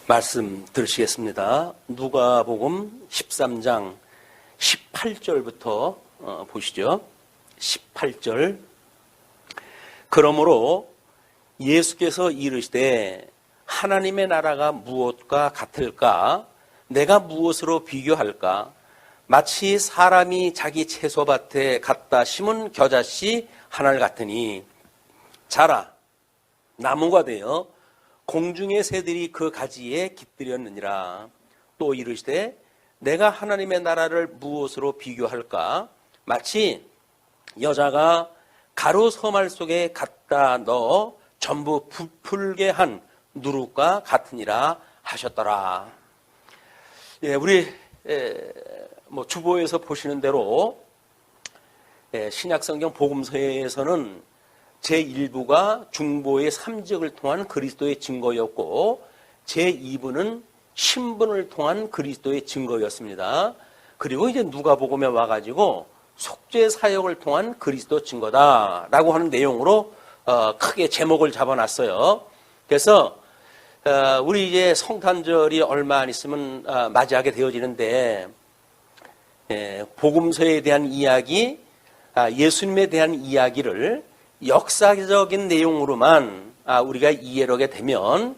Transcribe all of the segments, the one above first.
말씀 들으시겠습니다. 누가복음 13장 18절부터 보시죠. 18절. 그러므로 예수께서 이르시되 하나님의 나라가 무엇과 같을까? 내가 무엇으로 비교할까? 마치 사람이 자기 채소밭에 갖다 심은 겨자씨 하나를 같으니 자라 나무가 되어 공중의 새들이 그 가지에 깃들였느니라. 또 이르시되 내가 하나님의 나라를 무엇으로 비교할까? 마치 여자가 가루 서말 속에 갖다 넣어 전부 부풀게 한 누룩과 같으니라 하셨더라. 예, 우리 주보에서 보시는 대로 신약성경 복음서에서는 제1부가 중보의 삼적을 통한 그리스도의 증거였고 제2부는 신분을 통한 그리스도의 증거였습니다. 그리고 이제 누가복음에 와가지고 속죄 사역을 통한 그리스도 증거다라고 하는 내용으로 크게 제목을 잡아놨어요. 그래서 우리 이제 성탄절이 얼마 안 있으면 맞이하게 되어지는데 복음서에 대한 이야기, 예수님에 대한 이야기를 역사적인 내용으로만 우리가 이해를 하게 되면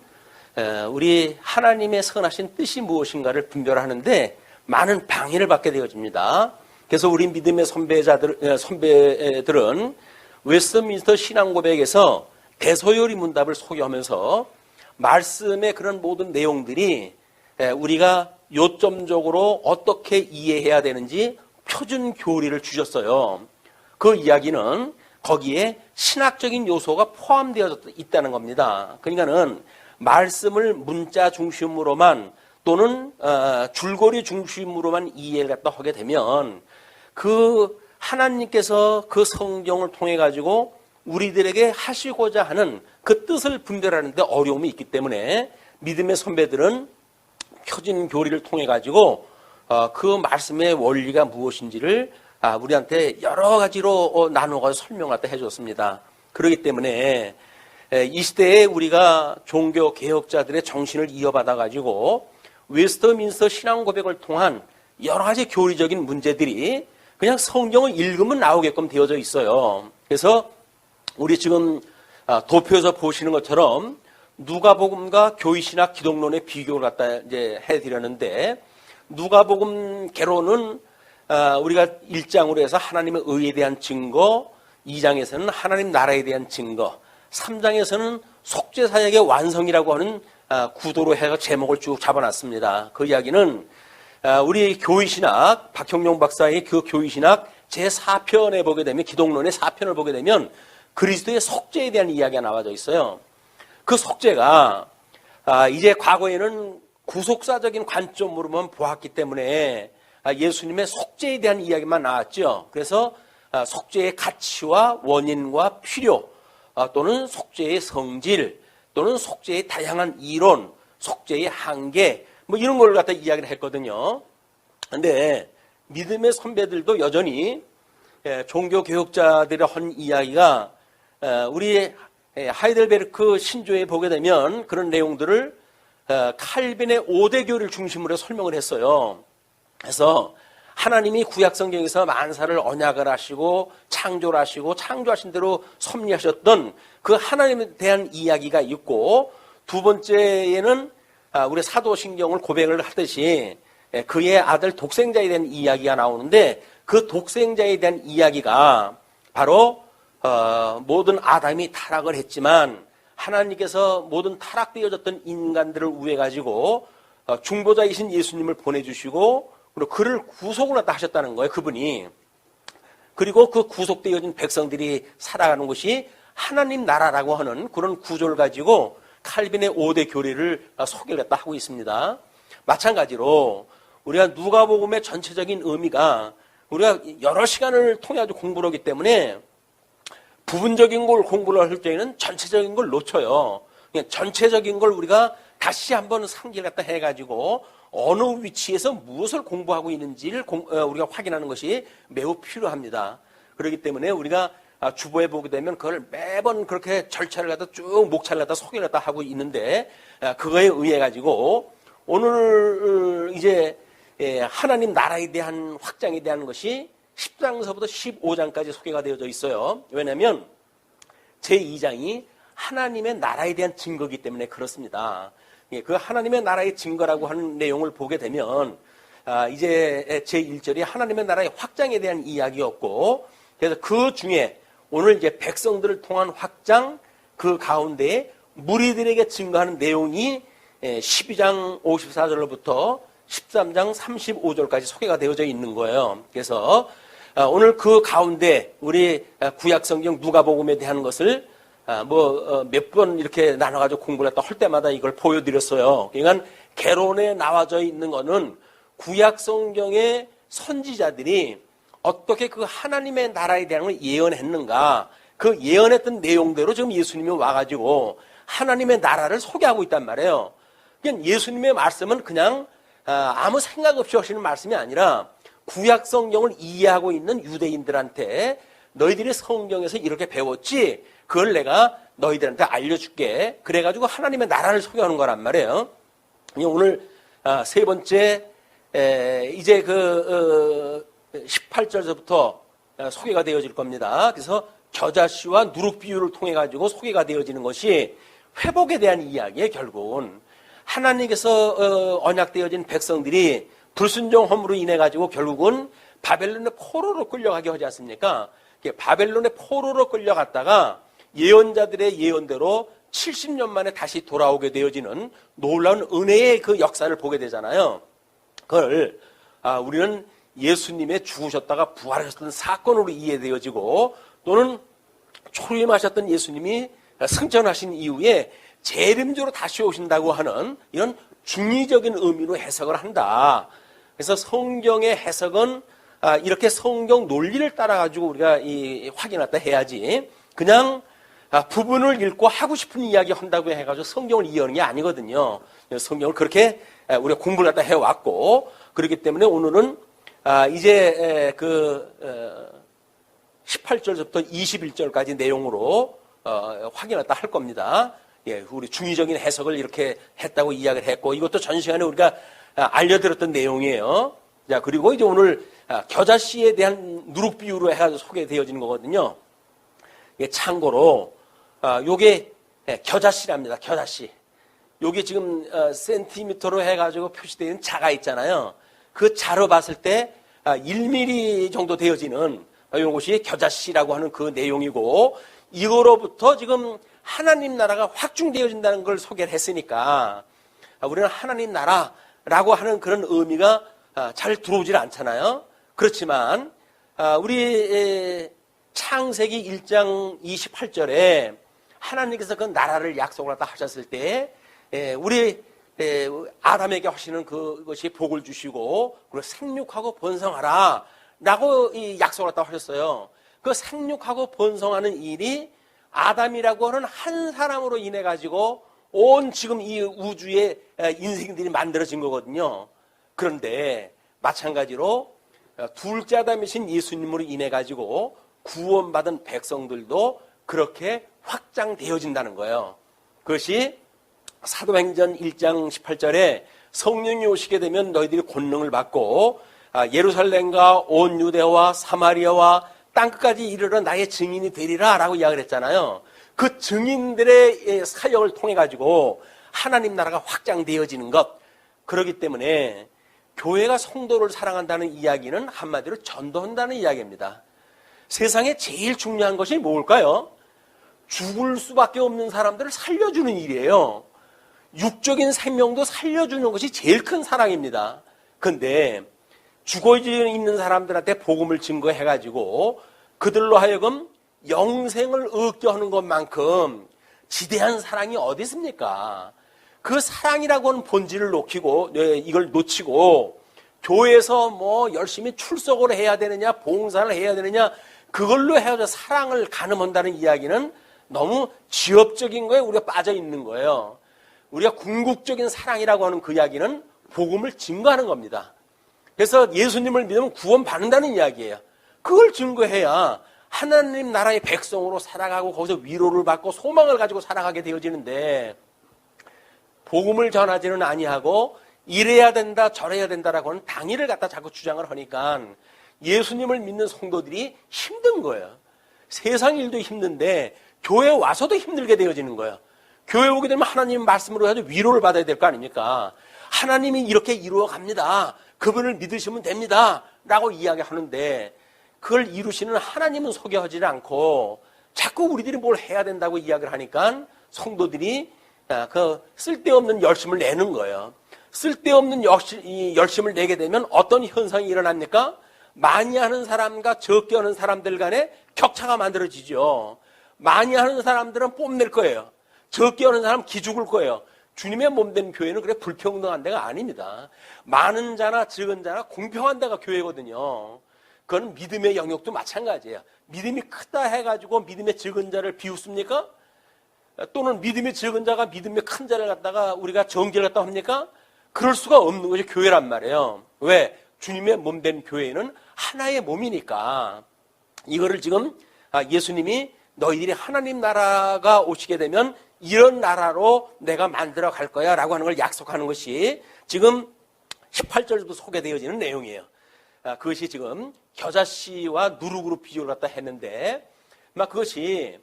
우리 하나님의 선하신 뜻이 무엇인가를 분별하는데 많은 방해를 받게 되어집니다. 그래서 우리 믿음의 선배들은 웨스트민스터 신앙고백에서 대소요리 문답을 소개하면서 말씀의 그런 모든 내용들이 우리가 요점적으로 어떻게 이해해야 되는지 표준 교리를 주셨어요. 그 이야기는 거기에 신학적인 요소가 포함되어 있다는 겁니다. 그러니까는 말씀을 문자 중심으로만 또는 줄거리 중심으로만 이해를 갖다 하게 되면 그 하나님께서 그 성경을 통해 가지고 우리들에게 하시고자 하는 그 뜻을 분별하는데 어려움이 있기 때문에 믿음의 선배들은 표준 교리를 통해 가지고 그 말씀의 원리가 무엇인지를 우리한테 여러 가지로 나누어서 설명을 해줬습니다. 그렇기 때문에 이 시대에 우리가 종교 개혁자들의 정신을 이어받아 가지고 웨스트민스터 신앙 고백을 통한 여러 가지 교리적인 문제들이 그냥 성경을 읽으면 나오게끔 되어져 있어요. 그래서 우리 지금 도표에서 보시는 것처럼 누가복음과 교의신학 기독론의 비교를 갖다 이제 해드렸는데 누가복음 개론은 우리가 1장으로 해서 하나님의 의에 대한 증거, 2장에서는 하나님 나라에 대한 증거, 3장에서는 속죄사역의 완성이라고 하는 구도로 해서 제목을 쭉 잡아놨습니다. 그 이야기는 우리 교의신학, 박형룡 박사의 그 교의신학 제4편에 보게 되면 기독론의 4편을 보게 되면 그리스도의 속죄에 대한 이야기가 나와져 있어요. 그 속죄가 이제 과거에는 구속사적인 관점으로만 보았기 때문에 예수님의 속죄에 대한 이야기만 나왔죠. 그래서 속죄의 가치와 원인과 필요 또는 속죄의 성질 또는 속죄의 다양한 이론, 속죄의 한계 이런 걸 갖다 이야기를 했거든요. 그런데 믿음의 선배들도 여전히 종교 개혁자들의 한 이야기가 우리 하이델베르크 신조에 보게 되면 그런 내용들을 칼빈의 5대 교리를 중심으로 설명을 했어요. 그래서 하나님이 구약성경에서 만사를 언약을 하시고 창조를 하시고 창조하신 대로 섭리하셨던 그 하나님에 대한 이야기가 있고 두 번째에는 우리 사도신경을 고백을 하듯이 그의 아들 독생자에 대한 이야기가 나오는데 그 독생자에 대한 이야기가 바로 모든 아담이 타락을 했지만 하나님께서 모든 타락되어졌던 인간들을 위해 가지고 중보자이신 예수님을 보내주시고 그리고 그를 구속을 갖다 하셨다는 거예요. 그분이. 그리고 그 구속되어진 백성들이 살아가는 것이 하나님 나라라고 하는 그런 구조를 가지고 칼빈의 5대 교리를 소개를 갖다 하고 있습니다. 마찬가지로 우리가 누가복음의 전체적인 의미가 우리가 여러 시간을 통해 가지고 공부를 하기 때문에 부분적인 걸 공부를 할 때에는 전체적인 걸 놓쳐요. 그냥 전체적인 걸 우리가 다시 한번 상기를 갖다 해가지고 어느 위치에서 무엇을 공부하고 있는지를 우리가 확인하는 것이 매우 필요합니다. 그렇기 때문에 우리가 주보에 보게 되면 그걸 매번 그렇게 절차를 갖다 쭉 목차를 갖다 소개를 갖다 하고 있는데, 그거에 의해 가지고 오늘 이제 하나님 나라에 대한 확장에 대한 것이 10장서부터 15장까지 소개가 되어져 있어요. 왜냐하면 제2장이 하나님의 나라에 대한 증거이기 때문에 그렇습니다. 그 하나님의 나라의 증거라고 하는 내용을 보게 되면 이제 제1절이 하나님의 나라의 확장에 대한 이야기였고, 그래서 그 중에 오늘 이제 백성들을 통한 확장, 그 가운데 무리들에게 증거하는 내용이 12장 54절로부터 13장 35절까지 소개가 되어져 있는 거예요. 그래서 오늘 그 가운데 우리 구약성경 누가복음에 대한 것을 몇 번 이렇게 나눠가지고 공부를 했다 할 때마다 이걸 보여드렸어요. 그러니까 개론에 나와져 있는 거는 구약성경의 선지자들이 어떻게 그 하나님의 나라에 대한 걸 예언했는가, 그 예언했던 내용대로 지금 예수님이 와가지고 하나님의 나라를 소개하고 있단 말이에요. 그냥 예수님의 말씀은 그냥 아무 생각 없이 하시는 말씀이 아니라 구약 성경을 이해하고 있는 유대인들한테 너희들이 성경에서 이렇게 배웠지, 그걸 내가 너희들한테 알려줄게. 그래가지고 하나님의 나라를 소개하는 거란 말이에요. 오늘 세 번째 이제 그 18절부터 소개가 되어질 겁니다. 그래서 겨자씨와 누룩 비유를 통해 가지고 소개가 되어지는 것이 회복에 대한 이야기에 결국은 하나님께서 언약되어진 백성들이 불순종함으로 인해 가지고 결국은 바벨론의 포로로 끌려가게 하지 않습니까? 바벨론의 포로로 끌려갔다가 예언자들의 예언대로 70년 만에 다시 돌아오게 되어지는 놀라운 은혜의 그 역사를 보게 되잖아요. 그걸 우리는 예수님의 죽으셨다가 부활하셨던 사건으로 이해되어지고, 또는 초림하셨던 예수님이 승천하신 이후에 재림적으로 다시 오신다고 하는 이런 중의적인 의미로 해석을 한다. 그래서 성경의 해석은 이렇게 성경 논리를 따라가지고 우리가 확인했다 해야지, 그냥 부분을 읽고 하고 싶은 이야기 한다고 해가지고 성경을 이해하는 게 아니거든요. 성경을 그렇게 우리가 공부를 했다 해왔고, 그렇기 때문에 오늘은 이제 그 18절부터 21절까지 내용으로 확인했다 할 겁니다. 예, 우리 중의적인 해석을 이렇게 했다고 이야기를 했고, 이것도 전 시간에 우리가 알려드렸던 내용이에요. 자, 그리고 이제 오늘 겨자씨에 대한 누룩 비유로 해가지고 소개되어지는 거거든요. 예, 참고로 요게 겨자씨랍니다. 겨자씨. 요게 지금 센티미터로 해가지고 표시되어 있는 자가 있잖아요. 그 자로 봤을 때 1mm 정도 되어지는 이것이 겨자씨라고 하는 그 내용이고, 이거로부터 지금 하나님 나라가 확충되어진다는 걸 소개를 했으니까 우리는 하나님 나라라고 하는 그런 의미가 잘 들어오질 않잖아요. 그렇지만 우리 창세기 1장 28절에 하나님께서 그 나라를 약속을 하셨을 때 우리 아담에게 하시는 그것이 복을 주시고, 그리고 생육하고 번성하라 라고 약속을 하셨어요. 그 생육하고 번성하는 일이 아담이라고 하는 한 사람으로 인해 가지고 온 지금 이 우주의 인생들이 만들어진 거거든요. 그런데 마찬가지로 둘째 아담이신 예수님으로 인해 가지고 구원받은 백성들도 그렇게 확장되어진다는 거예요. 그것이 사도행전 1장 18절에 성령이 오시게 되면 너희들이 권능을 받고 예루살렘과 온 유대와 사마리아와 땅끝까지 이르러 나의 증인이 되리라 라고 이야기를 했잖아요. 그 증인들의 사역을 통해 가지고 하나님 나라가 확장되어지는 것, 그렇기 때문에 교회가 성도를 사랑한다는 이야기는 한마디로 전도한다는 이야기입니다. 세상에 제일 중요한 것이 뭘까요? 죽을 수밖에 없는 사람들을 살려주는 일이에요. 육적인 생명도 살려주는 것이 제일 큰 사랑입니다. 그런데 죽어 있는 사람들한테 복음을 증거해가지고 그들로 하여금 영생을 얻게 하는 것만큼 지대한 사랑이 어디 있습니까? 그 사랑이라고 하는 본질을 이걸 놓치고 교회에서 뭐 열심히 출석을 해야 되느냐, 봉사를 해야 되느냐, 그걸로 해서 사랑을 가늠한다는 이야기는 너무 지엽적인 거에 우리가 빠져 있는 거예요. 우리가 궁극적인 사랑이라고 하는 그 이야기는 복음을 증거하는 겁니다. 그래서 예수님을 믿으면 구원받는다는 이야기예요. 그걸 증거해야 하나님 나라의 백성으로 살아가고 거기서 위로를 받고 소망을 가지고 살아가게 되어지는데 복음을 전하지는 아니하고 이래야 된다 저래야 된다라고 하는 당위를 갖다 자꾸 주장을 하니까 예수님을 믿는 성도들이 힘든 거예요. 세상 일도 힘든데 교회 와서도 힘들게 되어지는 거예요. 교회 오게 되면 하나님 말씀으로 해서 위로를 받아야 될 거 아닙니까? 하나님이 이렇게 이루어 갑니다. 그분을 믿으시면 됩니다. 라고 이야기하는데 그걸 이루시는 하나님은 소개하지 않고 자꾸 우리들이 뭘 해야 된다고 이야기를 하니까 성도들이 그 쓸데없는 열심을 내는 거예요. 쓸데없는 열심을 내게 되면 어떤 현상이 일어납니까? 많이 하는 사람과 적게 하는 사람들 간에 격차가 만들어지죠. 많이 하는 사람들은 뽐낼 거예요. 적게 하는 사람 기죽을 거예요. 주님의 몸된 교회는 그래 불평등한 데가 아닙니다. 많은 자나 적은 자나 공평한 데가 교회거든요. 그건 믿음의 영역도 마찬가지예요. 믿음이 크다 해가지고 믿음의 적은 자를 비웃습니까? 또는 믿음의 적은 자가 믿음의 큰 자를 갖다가 우리가 정죄를 갖다 합니까? 그럴 수가 없는 것이 교회란 말이에요. 왜? 주님의 몸된 교회는 하나의 몸이니까. 이거를 지금 예수님이 너희들이 하나님 나라가 오시게 되면 이런 나라로 내가 만들어 갈 거야 라고 하는 걸 약속하는 것이 지금 18절부터 소개되어지는 내용이에요. 그것이 지금 겨자씨와 누룩으로 비교를 갖다 했는데 그것이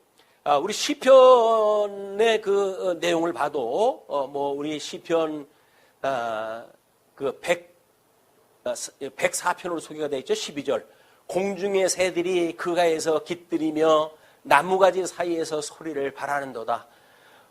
우리 시편의 그 내용을 봐도 우리 시편 그 104편으로 소개가 되어 있죠. 12절 공중의 새들이 그가에서 깃들이며 나무가지 사이에서 소리를 바라는도다.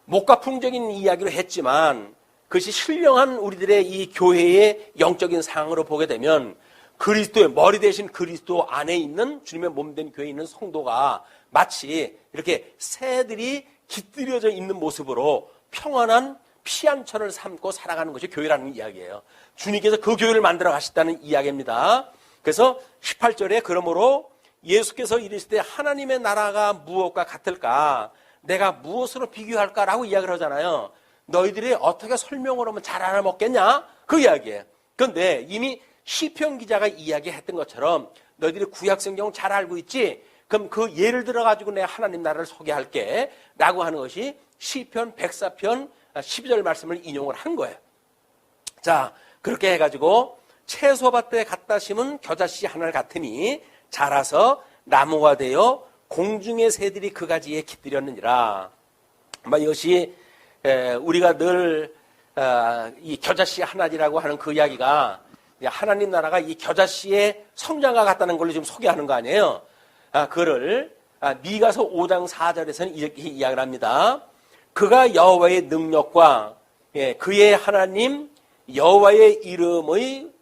목가풍적인 이야기로 했지만 그것이 신령한 우리들의 이 교회의 영적인 상황으로 보게 되면 그리스도의 머리 대신 그리스도 안에 있는 주님의 몸된 교회에 있는 성도가 마치 이렇게 새들이 깃들여져 있는 모습으로 평안한 피안처를 삼고 살아가는 것이 교회라는 이야기예요. 주님께서 그 교회를 만들어 가셨다는 이야기입니다. 그래서 18절에 그러므로 예수께서 이르실 때 하나님의 나라가 무엇과 같을까? 내가 무엇으로 비교할까라고 이야기를 하잖아요. 너희들이 어떻게 설명을 하면 잘 알아먹겠냐? 그 이야기예요. 그런데 이미 시편 기자가 이야기했던 것처럼 너희들이 구약성경 잘 알고 있지? 그럼 그 예를 들어가지고 내가 하나님 나라를 소개할게 라고 하는 것이 시편 104편 12절 말씀을 인용을 한 거예요. 자, 그렇게 해가지고 채소밭에 갖다 심은 겨자씨 하늘 같으니 자라서 나무가 되어 공중의 새들이 그 가지에 깃들였느니라. 이것이 우리가 늘 이 겨자씨 하나지라고 하는 그 이야기가 하나님 나라가 이 겨자씨의 성장과 같다는 걸로 지금 소개하는 거 아니에요. 그거를 미가서 5장 4절에서는 이렇게 이야기를 합니다. 그가 여호와의 능력과 그의 하나님 여호와의 이름의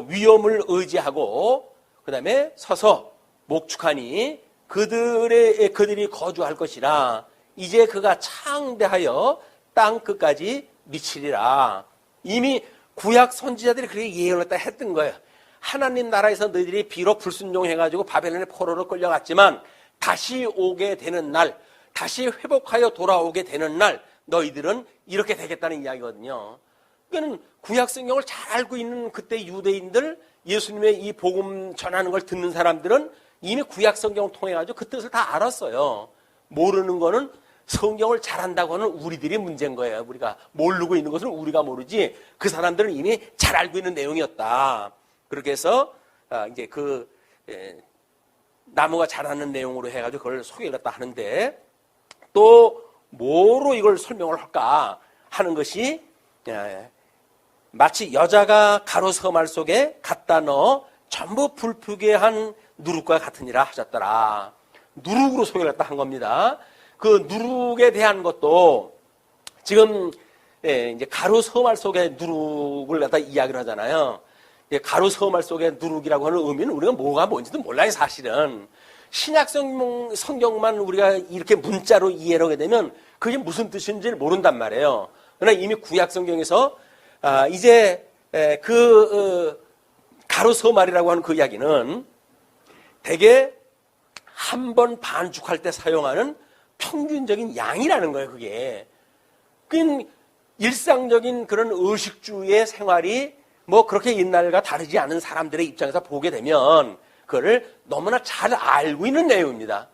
위엄을 의지하고 그 다음에 서서 목축하니 그들이 거주할 것이라. 이제 그가 창대하여 땅 끝까지 미치리라. 이미 구약 선지자들이 그렇게 예언을 했던 거예요. 하나님 나라에서 너희들이 비록 불순종해가지고 바벨론의 포로로 끌려갔지만 다시 오게 되는 날, 다시 회복하여 돌아오게 되는 날 너희들은 이렇게 되겠다는 이야기거든요. 그러니까 구약 성경을 잘 알고 있는 그때 유대인들, 예수님의 이 복음 전하는 걸 듣는 사람들은 이미 구약 성경을 통해 가지고 그 뜻을 다 알았어요. 모르는 거는 성경을 잘한다고 하는 우리들이 문제인 거예요. 우리가 모르고 있는 것은 우리가 모르지 그 사람들은 이미 잘 알고 있는 내용이었다. 그렇게 해서 이제 나무가 자라는 내용으로 해가지고 그걸 소개를 했다 하는데 또 뭐로 이걸 설명을 할까 하는 것이 마치 여자가 가로서말 속에 갖다 넣어 전부 불쁘게 한 누룩과 같으니라 하셨더라. 누룩으로 소개를 했다 한 겁니다. 그 누룩에 대한 것도 지금 이제 가로서말 속에 누룩을 갖다 이야기를 하잖아요. 가로서말 속에 누룩이라고 하는 의미는 우리가 뭐가 뭔지도 몰라요, 사실은. 신약 성경만 우리가 이렇게 문자로 이해를 하게 되면 그게 무슨 뜻인지를 모른단 말이에요. 그러나 이미 구약 성경에서 이제 가로서말이라고 하는 그 이야기는 대개 한 번 반죽할 때 사용하는 평균적인 양이라는 거예요, 그게. 그 일상적인 그런 의식주의 생활이 뭐 그렇게 옛날과 다르지 않은 사람들의 입장에서 보게 되면 그거를 너무나 잘 알고 있는 내용입니다.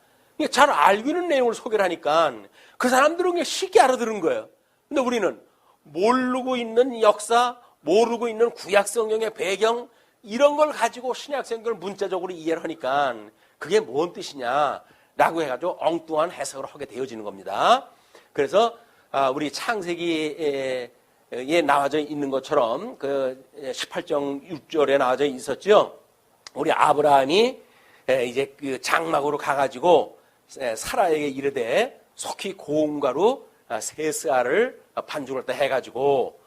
잘 알고 있는 내용을 소개를 하니까 그 사람들은 그냥 쉽게 알아들은 거예요. 근데 우리는 모르고 있는 역사, 모르고 있는 구약 성경의 배경, 이런 걸 가지고 신약 성경을 문자적으로 이해를 하니까 그게 뭔 뜻이냐라고 해가지고 엉뚱한 해석을 하게 되어지는 겁니다. 그래서 우리 창세기에 나와져 있는 것처럼 그 18장 6절에 나와져 있었죠. 우리 아브라함이 이제 그 장막으로 가가지고 사라에게 이르되 속히 고운가루 세 쌀을 반죽을 다 해가지고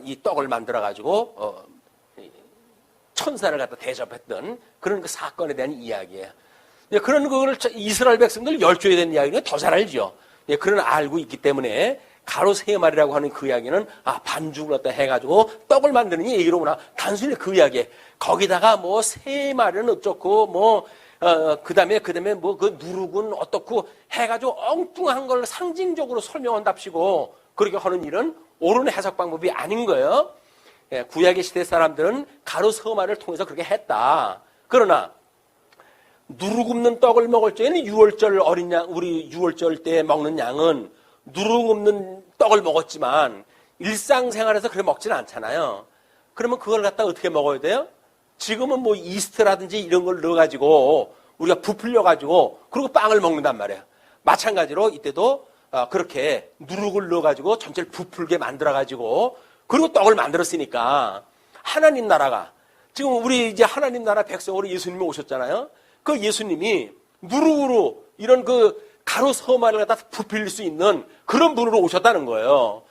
이 떡을 만들어가지고 천사를 갖다 대접했던 그런 그 사건에 대한 이야기예요. 그런 그걸 이스라엘 백성들 열조에 대한 이야기는 더 잘 알죠. 그런 알고 있기 때문에 가루 세 마리라고 하는 그 이야기는 반죽을 갖다 해가지고 떡을 만드는 얘기로구나. 단순히 그 이야기. 거기다가 뭐 세 마리는 어쩌고 뭐 그다음에 뭐 그 누룩은 어떻고 해가지고 엉뚱한 걸 상징적으로 설명한답시고 그렇게 하는 일은 옳은 해석 방법이 아닌 거예요. 구약의 시대 사람들은 가루 서마를 통해서 그렇게 했다. 그러나 누룩 없는 떡을 먹을 적에는 유월절 어린 양, 우리 유월절 때 먹는 양은 누룩 없는 떡을 먹었지만 일상생활에서 그렇게 먹지는 않잖아요. 그러면 그걸 갖다 어떻게 먹어야 돼요? 지금은 뭐 이스트라든지 이런 걸 넣어가지고 우리가 부풀려가지고 그리고 빵을 먹는단 말이에요. 마찬가지로 이때도 그렇게 누룩을 넣어가지고 전체를 부풀게 만들어가지고 그리고 떡을 만들었으니까 하나님 나라가 지금 우리 이제 하나님 나라 백성으로 예수님이 오셨잖아요. 그 예수님이 누룩으로 이런 그 가루 서마를 갖다 부풀릴 수 있는 그런 분으로 오셨다는 거예요.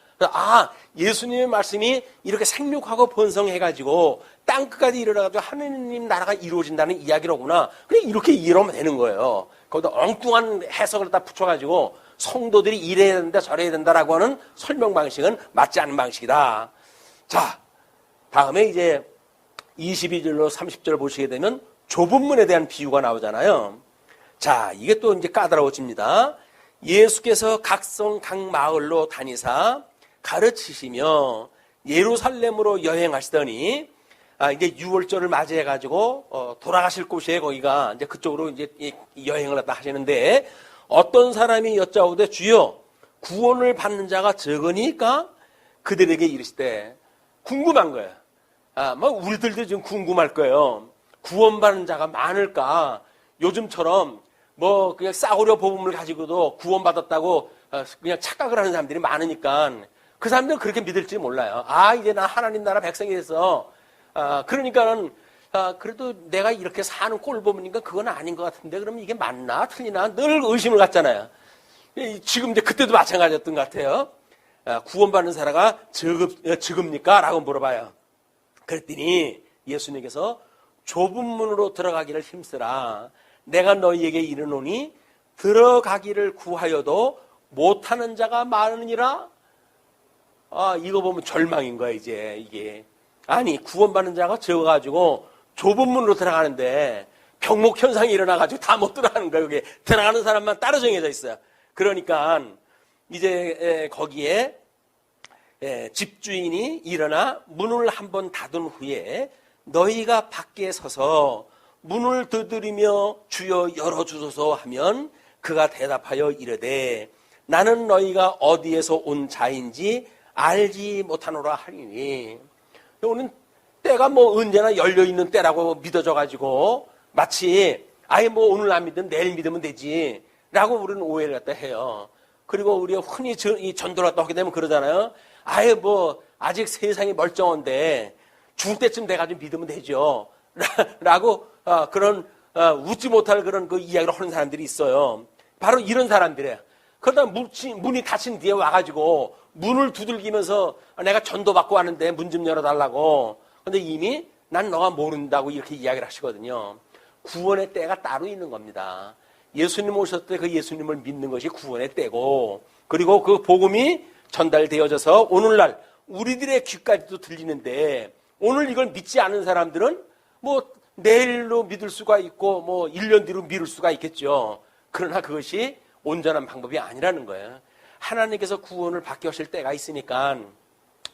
예수님의 말씀이 이렇게 생육하고 번성해가지고 땅끝까지 이르러가지고 하느님 나라가 이루어진다는 이야기로구나. 그냥 이렇게 이해하면 되는 거예요. 거기다 엉뚱한 해석을 다 붙여가지고 성도들이 이래야 된다 저래야 된다라고 하는 설명 방식은 맞지 않는 방식이다. 자, 다음에 이제 22절로 30절 보시게 되면 좁은 문에 대한 비유가 나오잖아요. 자, 이게 또 이제 까다로워집니다. 예수께서 각 성 각 마을로 다니사 가르치시며 예루살렘으로 여행하시더니 이제 유월절을 맞이해가지고 돌아가실 곳이에요. 거기가 이제 그쪽으로 이제 여행을 갖다 하시는데 어떤 사람이 여짜오되 주여 구원을 받는 자가 적으니까 그들에게 이르시되 궁금한 거예요. 막 우리들도 지금 궁금할 거예요. 구원받는 자가 많을까? 요즘처럼 뭐 그냥 싸구려 복음을 가지고도 구원받았다고 그냥 착각을 하는 사람들이 많으니까 그 사람들은 그렇게 믿을지 몰라요. 이제 나 하나님 나라 백성이 돼서 그러니까는 그래도 내가 이렇게 사는 꼴 보니까 그건 아닌 것 같은데 그러면 이게 맞나 틀리나 늘 의심을 갖잖아요. 지금 이제 그때도 마찬가지였던 것 같아요. 구원받는 사람가 적읍니까? 라고 물어봐요. 그랬더니 예수님께서 좁은 문으로 들어가기를 힘쓰라. 내가 너희에게 이르노니 들어가기를 구하여도 못하는 자가 많으니라. 이거 보면 절망인 거야 이제 이게. 아니 구원받는 자가 적어가지고 좁은 문으로 들어가는데 병목 현상이 일어나가지고 다 못 들어가는 거야. 여기 들어가는 사람만 따로 정해져 있어요. 그러니까 이제 거기에 집주인이 일어나 문을 한번 닫은 후에 너희가 밖에 서서 문을 두드리며 주여 열어주소서 하면 그가 대답하여 이르되 나는 너희가 어디에서 온 자인지 알지 못하노라 하리니. 오늘 때가 뭐 언제나 열려있는 때라고 믿어져가지고 마치 아예 뭐 오늘 안 믿으면 내일 믿으면 되지 라고 우리는 오해를 갖다 해요. 그리고 우리가 흔히 이 전도를 갖다 하게 되면 그러잖아요. 아예 뭐 아직 세상이 멀쩡한데 죽을 때쯤 돼가지고 믿으면 되죠 라고 그런 웃지 못할 그런 그 이야기를 하는 사람들이 있어요. 바로 이런 사람들이에요. 그러다 문이 닫힌 뒤에 와가지고 문을 두들기면서 내가 전도받고 왔는데 문 좀 열어달라고. 근데 이미 난 너가 모른다고 이렇게 이야기를 하시거든요. 구원의 때가 따로 있는 겁니다. 예수님 오셨을 때 그 예수님을 믿는 것이 구원의 때고 그리고 그 복음이 전달되어져서 오늘날 우리들의 귀까지도 들리는데 오늘 이걸 믿지 않은 사람들은 뭐 내일로 믿을 수가 있고 뭐 1년 뒤로 미룰 수가 있겠죠. 그러나 그것이 온전한 방법이 아니라는 거예요. 하나님께서 구원을 받게 하실 때가 있으니까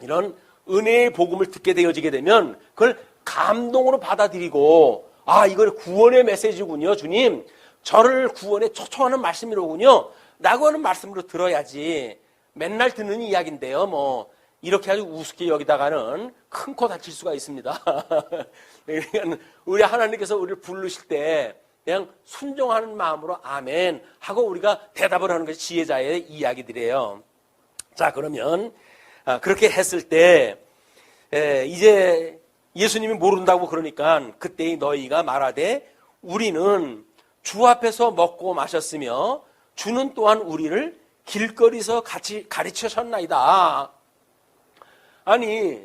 이런 은혜의 복음을 듣게 되어지게 되면 그걸 감동으로 받아들이고 아, 이걸 구원의 메시지군요. 주님, 저를 구원에 초청하는 말씀이로군요. 라고 하는 말씀으로 들어야지. 맨날 듣는 이야기인데요. 뭐 이렇게 아주 우습게 여기다가는 큰 코 다칠 수가 있습니다. 그러니까 우리 하나님께서 우리를 부르실 때 그냥 순종하는 마음으로 아멘 하고 우리가 대답을 하는 것이 지혜자의 이야기들이에요. 자, 그러면 그렇게 했을 때 이제 예수님이 모른다고 그러니까 그때 너희가 말하되 우리는 주 앞에서 먹고 마셨으며 주는 또한 우리를 길거리에서 같이 가르치셨나이다. 아니,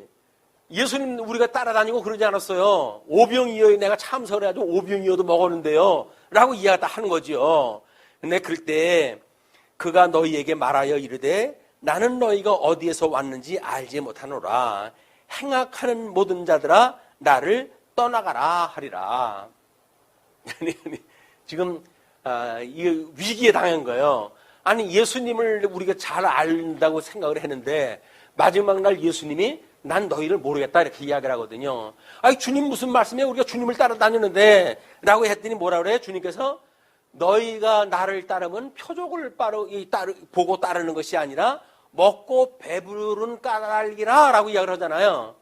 예수님 우리가 따라다니고 그러지 않았어요. 오병이어에 내가 참설해가지고 오병이어도 먹었는데요. 라고 이야기를 하는 거죠. 근데 그때 그가 너희에게 말하여 이르되 나는 너희가 어디에서 왔는지 알지 못하노라. 행악하는 모든 자들아 나를 떠나가라 하리라. 지금 이 위기에 당한 거예요. 아니, 예수님을 우리가 잘 안다고 생각을 했는데 마지막 날 예수님이 난 너희를 모르겠다 이렇게 이야기를 하거든요. 아니, 주님 무슨 말씀이에요? 우리가 주님을 따라다니는데 라고 했더니 뭐라 그래요? 주님께서 너희가 나를 따르면 표적을 보고 따르는 것이 아니라 먹고 배부른 까닭이라 라고 이야기를 하잖아요.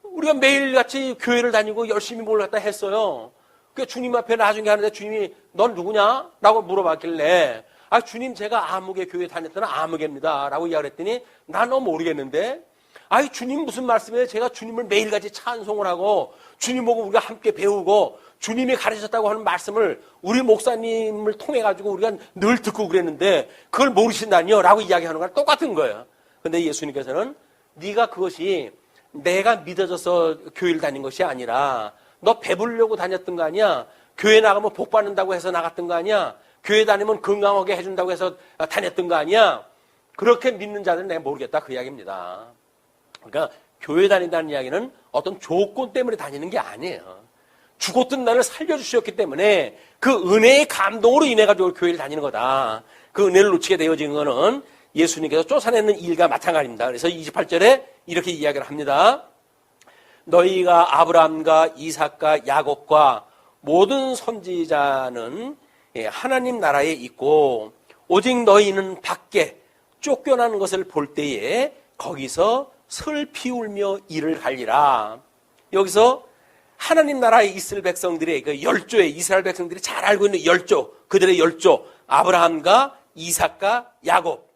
우리가 매일같이 교회를 다니고 열심히 뭘 갖다 했어요. 그 주님 앞에 나중에 하는데 주님이 넌 누구냐? 라고 물어봤길래 아, 주님 제가 아무개 교회 다녔더니 아무개입니다 라고 이야기를 했더니 난 너 모르겠는데 아이, 주님 무슨 말씀이에요? 제가 주님을 매일같이 찬송을 하고 주님 보고 우리가 함께 배우고 주님이 가르쳤다고 하는 말씀을 우리 목사님을 통해 가지고 우리가 늘 듣고 그랬는데 그걸 모르신다니요? 라고 이야기하는 거랑 똑같은 거예요. 근데 예수님께서는 네가 그것이 내가 믿어져서 교회를 다닌 것이 아니라 너 배부르려고 다녔던 거 아니야? 교회 나가면 복 받는다고 해서 나갔던 거 아니야? 교회 다니면 건강하게 해준다고 해서 다녔던 거 아니야? 그렇게 믿는 자들은 내가 모르겠다 그 이야기입니다. 그러니까 교회 다닌다는 이야기는 어떤 조건 때문에 다니는 게 아니에요. 죽었던 나를 살려주셨기 때문에 그 은혜의 감동으로 인해 가지고 교회를 다니는 거다. 그 은혜를 놓치게 되어진 거는 예수님께서 쫓아내는 일과 마찬가지입니다. 그래서 28절에 이렇게 이야기를 합니다. 너희가 아브라함과 이삭과 야곱과 모든 선지자는 하나님 나라에 있고 오직 너희는 밖에 쫓겨나는 것을 볼 때에 거기서 슬피 울며 이를 갈리라. 여기서 하나님 나라에 있을 백성들의 그 열조의 이스라엘 백성들이 잘 알고 있는 열조, 그들의 열조 아브라함과 이삭과 야곱.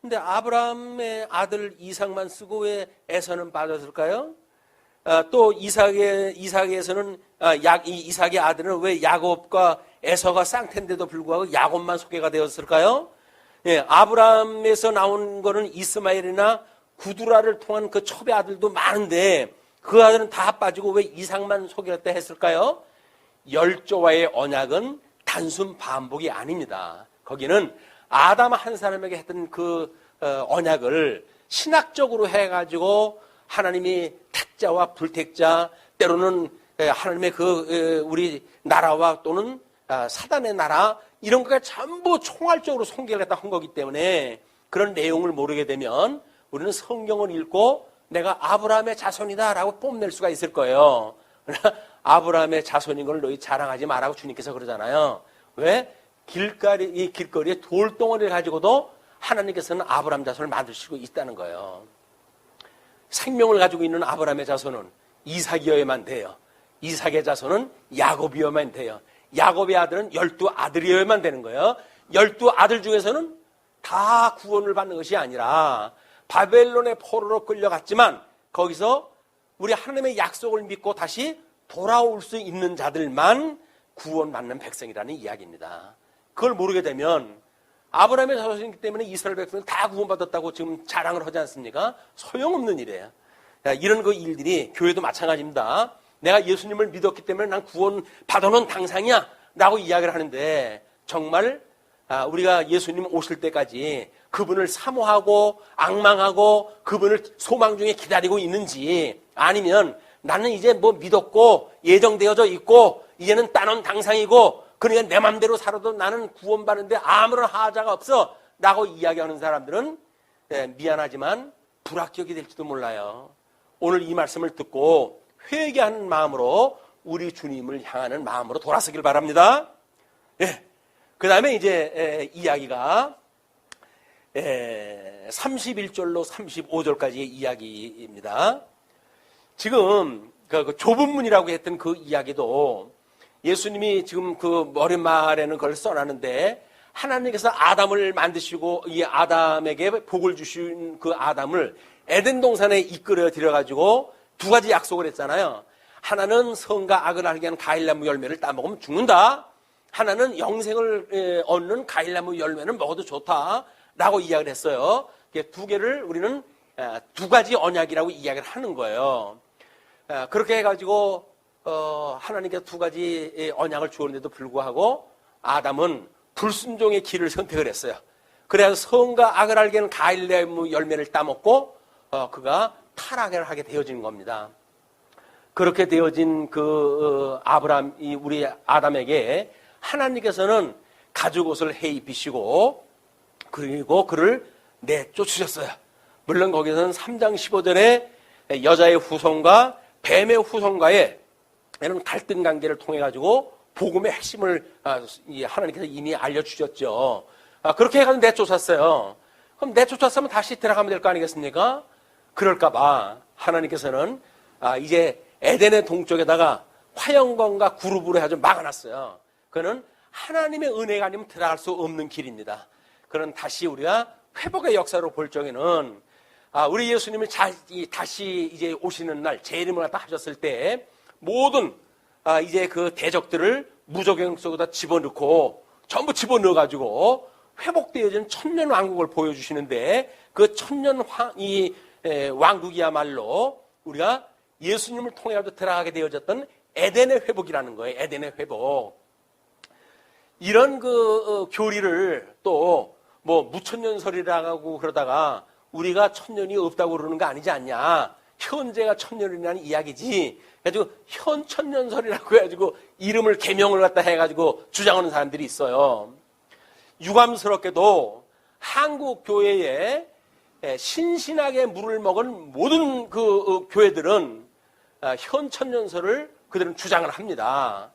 근데 아브라함의 아들 이삭만 쓰고 왜 에서는 빠졌을까요? 또 이삭에서는 이삭의 아들은 왜 야곱과 에서가 쌍태인데도 불구하고 야곱만 소개가 되었을까요? 예, 아브라함에서 나온 거는 이스마엘이나 구두라를 통한 그 첩의 아들도 많은데 그 아들은 다 빠지고 왜 이삭만 소개했다 했을까요? 열조와의 언약은 단순 반복이 아닙니다. 거기는 아담 한 사람에게 했던 그 언약을 신학적으로 해가지고 하나님이 택자와 불택자, 때로는 하나님의 우리 나라와 또는 사단의 나라 이런 것을 전부 총괄적으로 성경을 한 거기 때문에 그런 내용을 모르게 되면 우리는 성경을 읽고 내가 아브라함의 자손이다라고 뽐낼 수가 있을 거예요. 그러나 아브라함의 자손인 걸 너희 자랑하지 말라고 주님께서 그러잖아요. 왜? 이 길거리에 돌덩어리를 가지고도 하나님께서는 아브라함 자손을 만드시고 있다는 거예요. 생명을 가지고 있는 아브라함의 자손은 이삭이어야만 돼요. 이삭의 자손은 야곱이어야만 돼요. 야곱의 아들은 12아들이어야만 되는 거예요. 12아들 중에서는 다 구원을 받는 것이 아니라 바벨론의 포로로 끌려갔지만 거기서 우리 하나님의 약속을 믿고 다시 돌아올 수 있는 자들만 구원받는 백성이라는 이야기입니다. 그걸 모르게 되면 아브라함의 자손이기 때문에 이스라엘 백성은 다 구원받았다고 지금 자랑을 하지 않습니까? 소용없는 일이에요. 이런 그 일들이 교회도 마찬가지입니다. 내가 예수님을 믿었기 때문에 난 구원 받아놓은 당상이야 라고 이야기를 하는데 정말 우리가 예수님 오실 때까지 그분을 사모하고 악망하고 그분을 소망 중에 기다리고 있는지 아니면 나는 이제 뭐 믿었고 예정되어져 있고 이제는 따놓은 당상이고 그러니까 내 맘대로 살아도 나는 구원받는데 아무런 하자가 없어 라고 이야기하는 사람들은 미안하지만 불합격이 될지도 몰라요. 오늘 이 말씀을 듣고 회개하는 마음으로 우리 주님을 향하는 마음으로 돌아서길 바랍니다. 예. 그 다음에 이제 이야기가 31절로 35절까지의 이야기입니다. 지금 그 좁은 문이라고 했던 그 이야기도 예수님이 지금 그 머릿말에는 그걸 써놨는데, 하나님께서 아담을 만드시고 이 아담에게 복을 주신 그 아담을 에덴 동산에 이끌어 들여가지고 두 가지 약속을 했잖아요. 하나는 선과 악을 알게 하는 과일나무 열매를 따먹으면 죽는다. 하나는 영생을 얻는 과일나무 열매는 먹어도 좋다라고 이야기를 했어요. 두 개를 우리는 두 가지 언약이라고 이야기를 하는 거예요. 그렇게 해가지고 하나님께서 두 가지 언약을 주었는데도 불구하고 아담은 불순종의 길을 선택을 했어요. 그래서 선과 악을 알게 하는 과일나무 열매를 따먹고 그가 타락을 하게 되어지는 겁니다. 그렇게 되어진 우리 아담에게 하나님께서는 가죽옷을 해입히시고 그리고 그를 내쫓으셨어요. 물론 거기서는 3장 15절에 여자의 후손과 뱀의 후손과의 이런 갈등 관계를 통해 가지고 복음의 핵심을 하나님께서 이미 알려주셨죠. 그렇게 해가지고 내쫓았어요. 그럼 내쫓았으면 다시 들어가면 될 거 아니겠습니까? 그럴까봐 하나님께서는 이제 에덴의 동쪽에다가 화영광과 구룹으로 해가지고 막아놨어요. 그거는 하나님의 은혜가 아니면 들어갈 수 없는 길입니다. 그런 다시 우리가 회복의 역사로 볼 적에는 우리 예수님이 다시 이제 오시는 날 재림을 갖다 하셨을 때 모든 이제 그 대적들을 무저갱 속에다 집어넣고 전부 집어넣어가지고 회복되어진 천년 왕국을 보여주시는데 그 천년 왕국이야말로 우리가 예수님을 통해서 들어가게 되어졌던 에덴의 회복이라는 거예요. 에덴의 회복. 이런 교리를 또 뭐 무천년설이라고 그러다가 우리가 천년이 없다고 그러는 거 아니지 않냐. 현재가 천년이라는 이야기지. 그래가지고 현천년설이라고 해가지고 이름을 개명을 갖다 해가지고 주장하는 사람들이 있어요. 유감스럽게도 한국 교회에 신신하게 물을 먹은 모든 그 교회들은 현천년설을 그들은 주장을 합니다.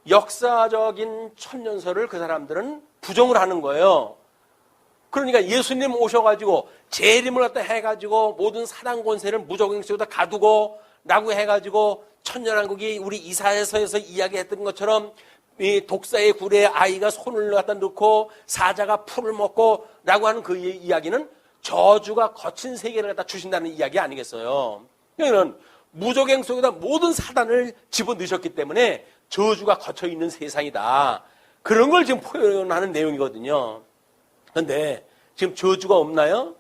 역사적인 천년설을 그 사람들은 부정을 하는 거예요. 그러니까 예수님 오셔가지고 재림을 갖다 해가지고 모든 사단 권세를 무저갱 속에다 가두고 라고 해가지고 천년왕국이 우리 이사야서에서 이야기했던 것처럼 이 독사의 굴에 아이가 손을 갖다 넣고 사자가 풀을 먹고 라고 하는 그 이야기는 저주가 거친 세계를 갖다 주신다는 이야기 아니겠어요? 그러니까 무저갱 속에다 모든 사단을 집어넣으셨기 때문에 저주가 거쳐 있는 세상이다. 그런 걸 지금 표현하는 내용이거든요. 그런데 지금 저주가 없나요?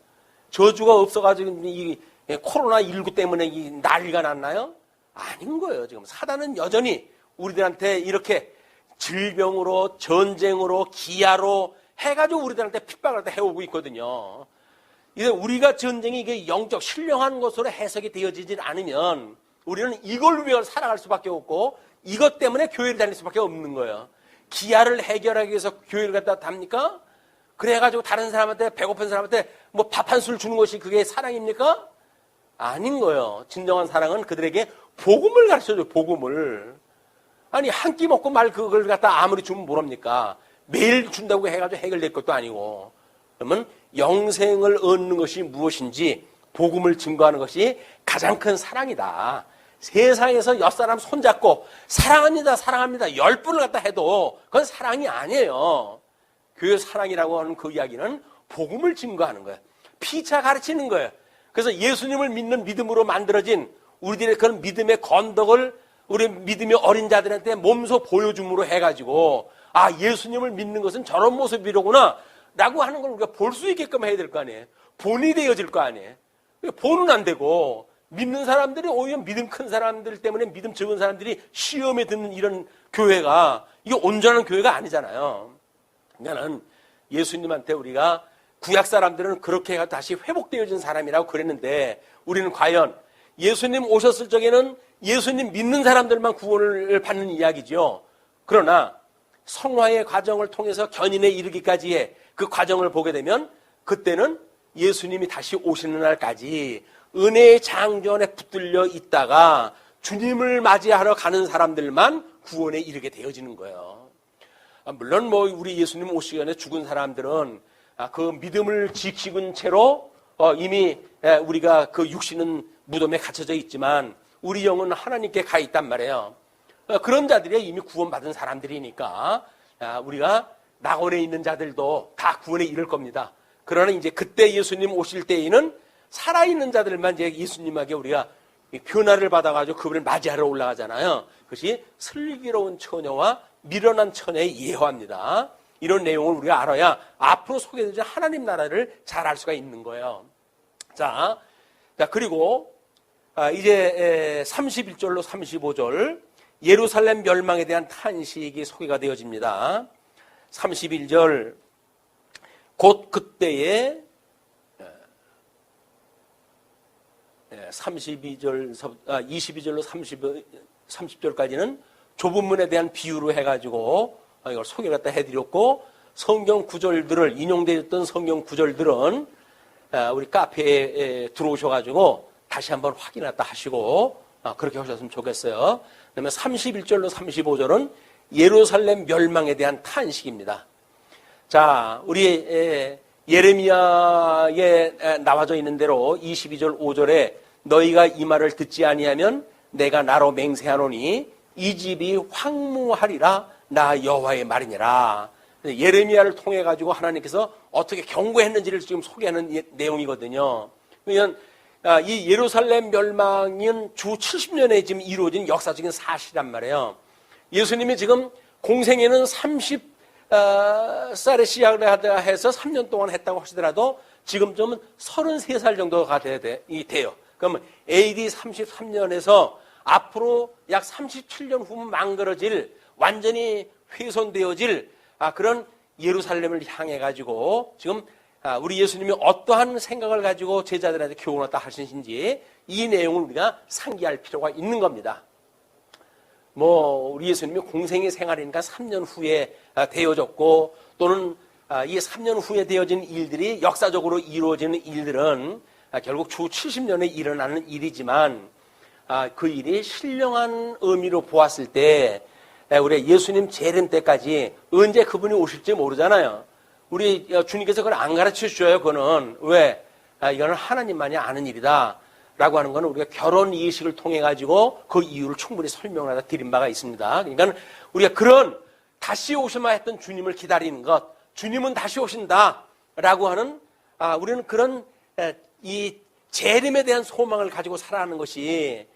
저주가 없어가지고 이 코로나19 때문에 이 난리가 났나요? 아닌 거예요. 지금 사단은 여전히 우리들한테 이렇게 질병으로 전쟁으로 기아로 해가지고 우리들한테 핍박을 해오고 있거든요. 이제 우리가 전쟁이 이게 영적 신령한 것으로 해석이 되어지질 않으면 우리는 이걸 위해 살아갈 수밖에 없고 이것 때문에 교회를 다닐 수밖에 없는 거예요. 기아를 해결하기 위해서 교회를 갖다 답니까? 그래가지고 다른 사람한테 배고픈 사람한테 뭐 밥 한 술 주는 것이 그게 사랑입니까? 아닌 거예요. 진정한 사랑은 그들에게 복음을 가르쳐줘요. 복음을. 아니 한 끼 먹고 말 그걸 갖다 아무리 주면 뭐랍니까? 매일 준다고 해가지고 해결될 것도 아니고. 그러면 영생을 얻는 것이 무엇인지 복음을 증거하는 것이 가장 큰 사랑이다. 세상에서 옆사람 손잡고 사랑합니다 사랑합니다 10분을 갖다 해도 그건 사랑이 아니에요. 교회 사랑이라고 하는 그 이야기는 복음을 증거하는 거예요. 피차 가르치는 거예요. 그래서 예수님을 믿는 믿음으로 만들어진 우리들의 그런 믿음의 건덕을 우리 믿음의 어린 자들한테 몸소 보여줌으로 해가지고 예수님을 믿는 것은 저런 모습이로구나 라고 하는 걸 우리가 볼 수 있게끔 해야 될 거 아니에요. 본이 되어질 거 아니에요. 본은 안 되고 믿는 사람들이 오히려 믿음 큰 사람들 때문에 믿음 적은 사람들이 시험에 드는 이런 교회가 이게 온전한 교회가 아니잖아요. 그러니까는 예수님한테 우리가 구약 사람들은 그렇게 해서 다시 회복되어진 사람이라고 그랬는데 우리는 과연 예수님 오셨을 적에는 예수님 믿는 사람들만 구원을 받는 이야기죠. 그러나 성화의 과정을 통해서 견인에 이르기까지의 그 과정을 보게 되면 그때는 예수님이 다시 오시는 날까지 은혜의 장전에 붙들려 있다가 주님을 맞이하러 가는 사람들만 구원에 이르게 되어지는 거예요. 물론 뭐 우리 예수님 오시기 전에 죽은 사람들은 그 믿음을 지키는 채로 이미 우리가 그 육신은 무덤에 갇혀져 있지만 우리 영은 하나님께 가 있단 말이에요. 그런 자들이 이미 구원받은 사람들이니까 우리가 낙원에 있는 자들도 다 구원에 이를 겁니다. 그러나 이제 그때 예수님 오실 때에는 살아있는 자들만 이제 예수님에게 우리가 변화를 받아가지고 그분을 맞이하러 올라가잖아요. 그것이 슬기로운 처녀와 미련한 처녀의 예화입니다. 이런 내용을 우리가 알아야 앞으로 소개되는 하나님 나라를 잘 알 수가 있는 거예요. 자, 그리고 이제 31절로 35절 예루살렘 멸망에 대한 탄식이 소개가 되어집니다. 31절 곧 그때에 22절로 30절까지는 좁은 문에 대한 비유로 해가지고 이걸 소개를 갖다 해드렸고, 성경 구절들을 인용되었던 성경 구절들은 우리 카페에 들어오셔가지고 다시 한번 확인했다 하시고 그렇게 하셨으면 좋겠어요. 그다음에 31절로 35절은 예루살렘 멸망에 대한 탄식입니다. 자, 우리 예레미야에 나와져 있는 대로 22절 5절에 너희가 이 말을 듣지 아니하면 내가 나로 맹세하노니 이 집이 황무하리라 나 여호와의 말이니라. 예레미야를 통해 가지고 하나님께서 어떻게 경고했는지를 지금 소개하는 내용이거든요. 그러면 이 예루살렘 멸망은 주 70년에 지금 이루어진 역사적인 사실이란 말이에요. 예수님이 지금 공생에는 30살에 시작을 하다 해서 3년 동안 했다고 하시더라도 지금 좀 33살 정도가 돼요. 그러면 AD 33년에서 앞으로 약 37년 후면 망가져질, 완전히 훼손되어질 그런 예루살렘을 향해 가지고 지금 우리 예수님이 어떠한 생각을 가지고 제자들한테 교훈을 다 하시는지 이 내용을 우리가 상기할 필요가 있는 겁니다. 뭐 우리 예수님이 공생의 생활이니까 3년 후에 되어졌고, 또는 이 3년 후에 되어진 일들이 역사적으로 이루어지는 일들은 결국 주 70년에 일어나는 일이지만 그 일이 신령한 의미로 보았을 때 우리 예수님 재림 때까지 언제 그분이 오실지 모르잖아요. 우리 주님께서 그걸 안 가르쳐 주셔요. 그거는 왜? 이거는 하나님만이 아는 일이다 라고 하는 거는 우리가 결혼 이식을 통해 가지고 그 이유를 충분히 설명을 하다 드린 바가 있습니다. 그러니까 우리가 그런 다시 오셔야 했던 주님을 기다리는 것, 주님은 다시 오신다 라고 하는 우리는 그런 이 재림에 대한 소망을 가지고 살아가는 것이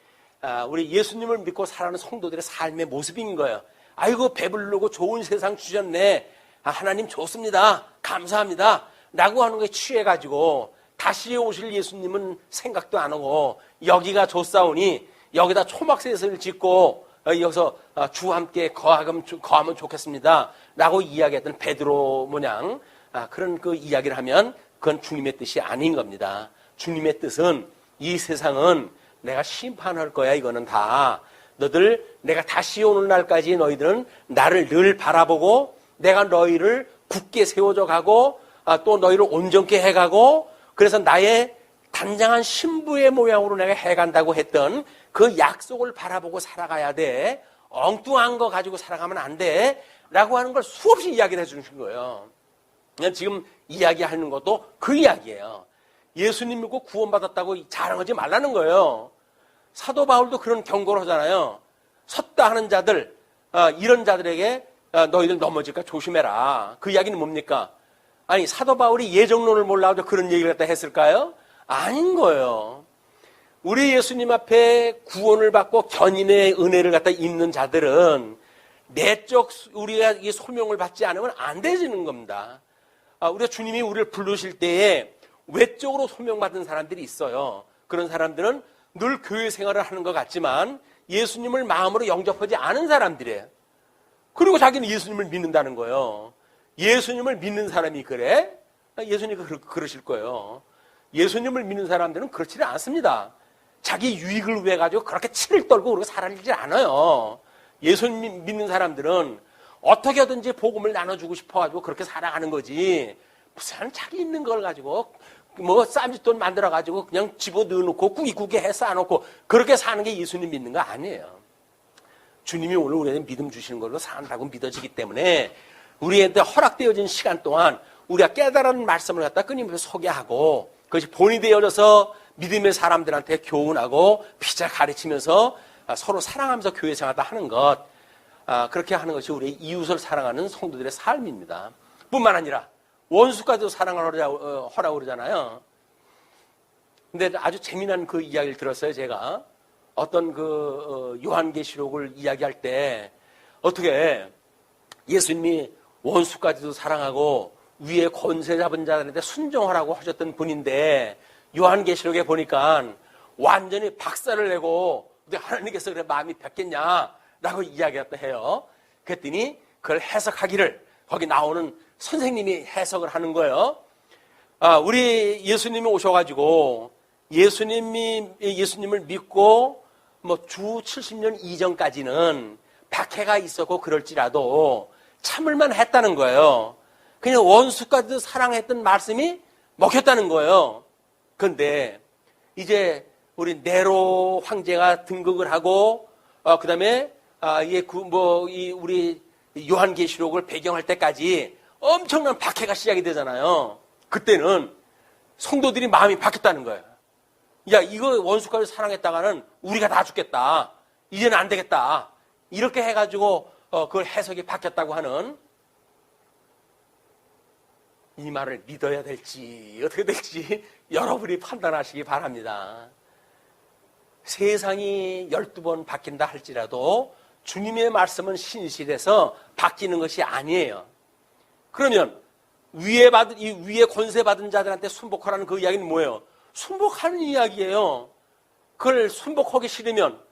우리 예수님을 믿고 살아가는 성도들의 삶의 모습인 거예요. 아이고 배부르고 좋은 세상 주셨네, 하나님 좋습니다, 감사합니다 라고 하는 것에 취해가지고 다시 오실 예수님은 생각도 안 하고 여기가 좋사오니 여기다 초막셋을 짓고 여기서 주와 함께 거하면 좋겠습니다 라고 이야기했던 베드로 모양 그런 그 이야기를 하면 그건 주님의 뜻이 아닌 겁니다. 주님의 뜻은 이 세상은 내가 심판할 거야. 이거는 다 너희들 내가 다시 오는 날까지 너희들은 나를 늘 바라보고 내가 너희를 굳게 세워져 가고 또 너희를 온전케 해가고, 그래서 나의 단장한 신부의 모양으로 내가 해간다고 했던 그 약속을 바라보고 살아가야 돼. 엉뚱한 거 가지고 살아가면 안 돼 라고 하는 걸 수없이 이야기를 해주는 거예요. 지금 이야기하는 것도 그 이야기예요. 예수님 믿고 구원받았다고 자랑하지 말라는 거예요. 사도 바울도 그런 경고를 하잖아요. 섰다 하는 자들, 이런 자들에게 너희들 넘어질까 조심해라. 그 이야기는 뭡니까? 아니, 사도 바울이 예정론을 몰라도 그런 얘기를 갖다 했을까요? 아닌 거예요. 우리 예수님 앞에 구원을 받고 견인의 은혜를 갖다 입는 자들은 내적 우리가 이 소명을 받지 않으면 안 되지는 겁니다. 우리가 주님이 우리를 부르실 때에 외적으로 소명받은 사람들이 있어요. 그런 사람들은 늘 교회 생활을 하는 것 같지만 예수님을 마음으로 영접하지 않은 사람들이에요. 그리고 자기는 예수님을 믿는다는 거예요. 예수님을 믿는 사람이 그래? 예수님이 그러실 거예요. 예수님을 믿는 사람들은 그렇지 않습니다. 자기 유익을 위해 가지고 그렇게 치를 떨고 그러고 살아가지 않아요. 예수님 믿는 사람들은 어떻게 하든지 복음을 나눠주고 싶어가지고 그렇게 살아가는 거지, 무슨 자기 있는 걸 가지고 뭐 쌈짓돈 만들어가지고 그냥 집어 넣어놓고 꾸기꾸기 해 쌓아놓고 그렇게 사는 게 예수님 믿는 거 아니에요. 주님이 오늘 우리에게 믿음 주시는 걸로 산다고 믿어지기 때문에 우리한테 허락되어진 시간 동안 우리가 깨달은 말씀을 갖다 끊임없이 소개하고 그것이 본이 되어져서 믿음의 사람들한테 교훈하고 피자 가르치면서 서로 사랑하면서 교회 생활을 하는 것, 그렇게 하는 것이 우리의 이웃을 사랑하는 성도들의 삶입니다. 뿐만 아니라 원수까지도 사랑하라고 그러잖아요. 근데 아주 재미난 그 이야기를 들었어요. 제가 어떤 그 요한계시록을 이야기할 때 어떻게 예수님이 원수까지도 사랑하고 위에 권세 잡은 자들한테 순종하라고 하셨던 분인데 요한계시록에 보니까 완전히 박살을 내고 하나님께서 그래 마음이 폈겠냐라고 이야기했다 해요. 그랬더니 그걸 해석하기를 거기 나오는 선생님이 해석을 하는 거예요. 우리 예수님이 오셔가지고 예수님을 믿고 뭐 주 70년 이전까지는 박해가 있었고 그럴지라도 참을만 했다는 거예요. 그냥 원수까지도 사랑했던 말씀이 먹혔다는 거예요. 그런데 이제 우리 네로 황제가 등극을 하고 그다음에 우리 요한계시록을 배경할 때까지 엄청난 박해가 시작이 되잖아요. 그때는 성도들이 마음이 바뀌었다는 거예요. 야, 이거 원수까지 사랑했다가는 우리가 다 죽겠다. 이제는 안 되겠다. 이렇게 해가지고 그걸 해석이 바뀌었다고 하는 이 말을 믿어야 될지 어떻게 될지 여러분이 판단하시기 바랍니다. 세상이 12번 바뀐다 할지라도 주님의 말씀은 신실해서 바뀌는 것이 아니에요. 그러면 위에 권세 받은 자들한테 순복하라는 그 이야기는 뭐예요? 순복하는 이야기예요. 그걸 순복하기 싫으면